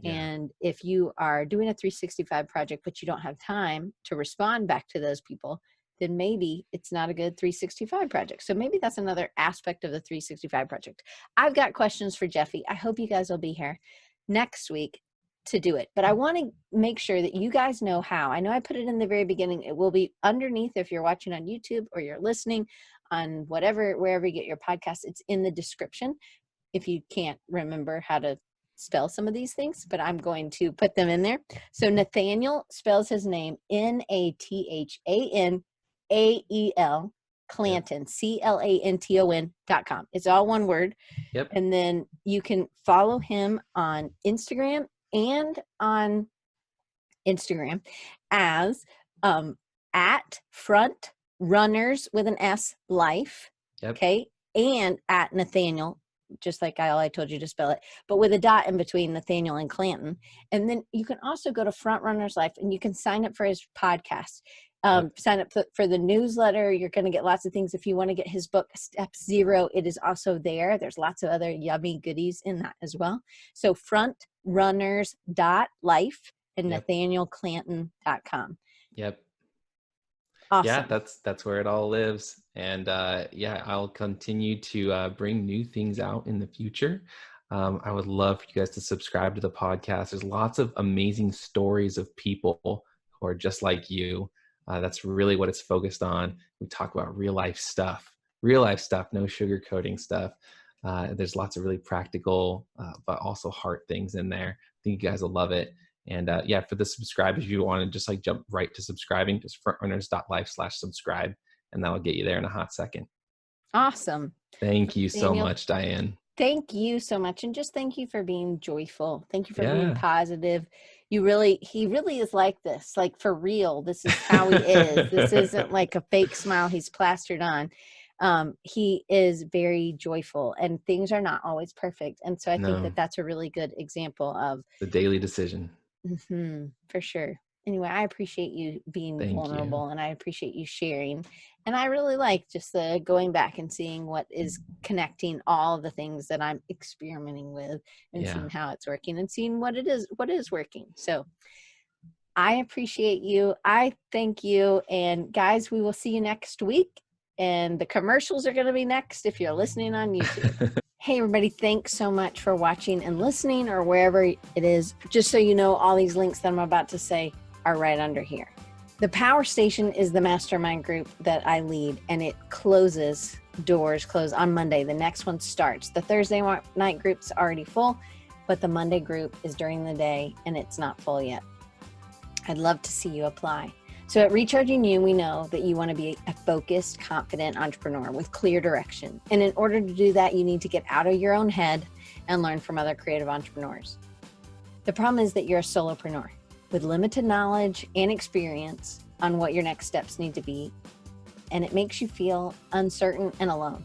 And if you are doing a 365 project, but you don't have time to respond back to those people, then maybe it's not a good 365 project. So maybe that's another aspect of the 365 project. I've got questions for Jeffy. I hope you guys will be here next week to do it. But I want to make sure that you guys know how. I know I put it in the very beginning. It will be underneath if you're watching on YouTube or you're listening on wherever you get your podcast. It's in the description if you can't remember how to spell some of these things, but I'm going to put them in there. So Nathanael spells his name NathanAel Clanton, Clanton.com. It's all one word. Yep. And then you can follow him on Instagram and on Instagram as at Frontrunners with an S Life. Yep. Okay. And at Nathanael, just like I told you to spell it, but with a dot in between Nathanael and Clanton. And then you can also go to Frontrunners Life, and you can sign up for his podcast. Sign up for the newsletter. You're going to get lots of things. If you want to get his book, Step 0, it is also there. There's lots of other yummy goodies in that as well. So frontrunners.life and nathanaelclanton.com. Yep. Awesome. Yeah, that's where it all lives. And I'll continue to bring new things out in the future. I would love for you guys to subscribe to the podcast. There's lots of amazing stories of people who are just like you. That's really what it's focused on. We talk about real life stuff, no sugarcoating stuff. There's lots of really practical, but also heart things in there. I think you guys will love it. And for the subscribe, if you want to just jump right to subscribing, just frontrunners.life/subscribe, and that'll get you there in a hot second. Awesome. Thank you so much, Diane. Thank you so much. And just thank you for being joyful. Thank you for being positive. He really is like this, like for real. This is how he is. This isn't like a fake smile he's plastered on. He is very joyful, and things are not always perfect. And so I think that that's a really good example of the daily decision. For sure. Anyway, I appreciate you being vulnerable, and I appreciate you sharing. And I really like just the going back and seeing what is connecting all the things that I'm experimenting with, and seeing how it's working, and seeing what is working. So I appreciate you. I thank you. And guys, we will see you next week. And the commercials are going to be next if you're listening on YouTube. Hey, everybody, thanks so much for watching and listening, or wherever it is. Just so you know, all these links that I'm about to say are right under here. The Power Station is the mastermind group that I lead, and it doors close on Monday. The next one starts. The Thursday night group's already full, but the Monday group is during the day, and it's not full yet. I'd love to see you apply. So at Recharging You, we know that you want to be a focused, confident entrepreneur with clear direction. And in order to do that, you need to get out of your own head and learn from other creative entrepreneurs. The problem is that you're a solopreneur with limited knowledge and experience on what your next steps need to be, and it makes you feel uncertain and alone.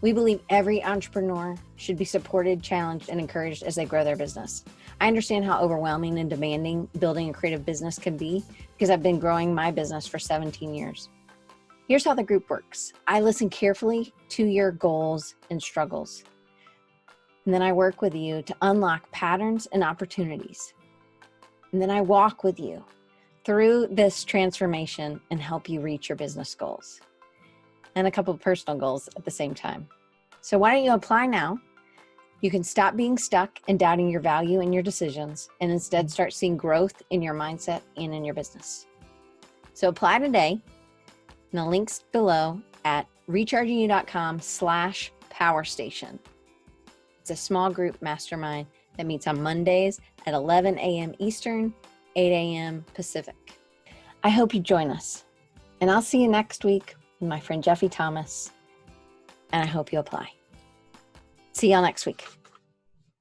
We believe every entrepreneur should be supported, challenged, and encouraged as they grow their business. I understand how overwhelming and demanding building a creative business can be because I've been growing my business for 17 years. Here's how the group works. I listen carefully to your goals and struggles, and then I work with you to unlock patterns and opportunities. And then I walk with you through this transformation and help you reach your business goals and a couple of personal goals at the same time. So why don't you apply now? You can stop being stuck and doubting your value and your decisions and instead start seeing growth in your mindset and in your business. So apply today. And the link's below at rechargingyou.com/powerstation. It's a small group mastermind that meets on Mondays at 11 a.m. Eastern, 8 a.m. Pacific. I hope you join us. And I'll see you next week with my friend Jeffy Thomas. And I hope you apply. See y'all next week.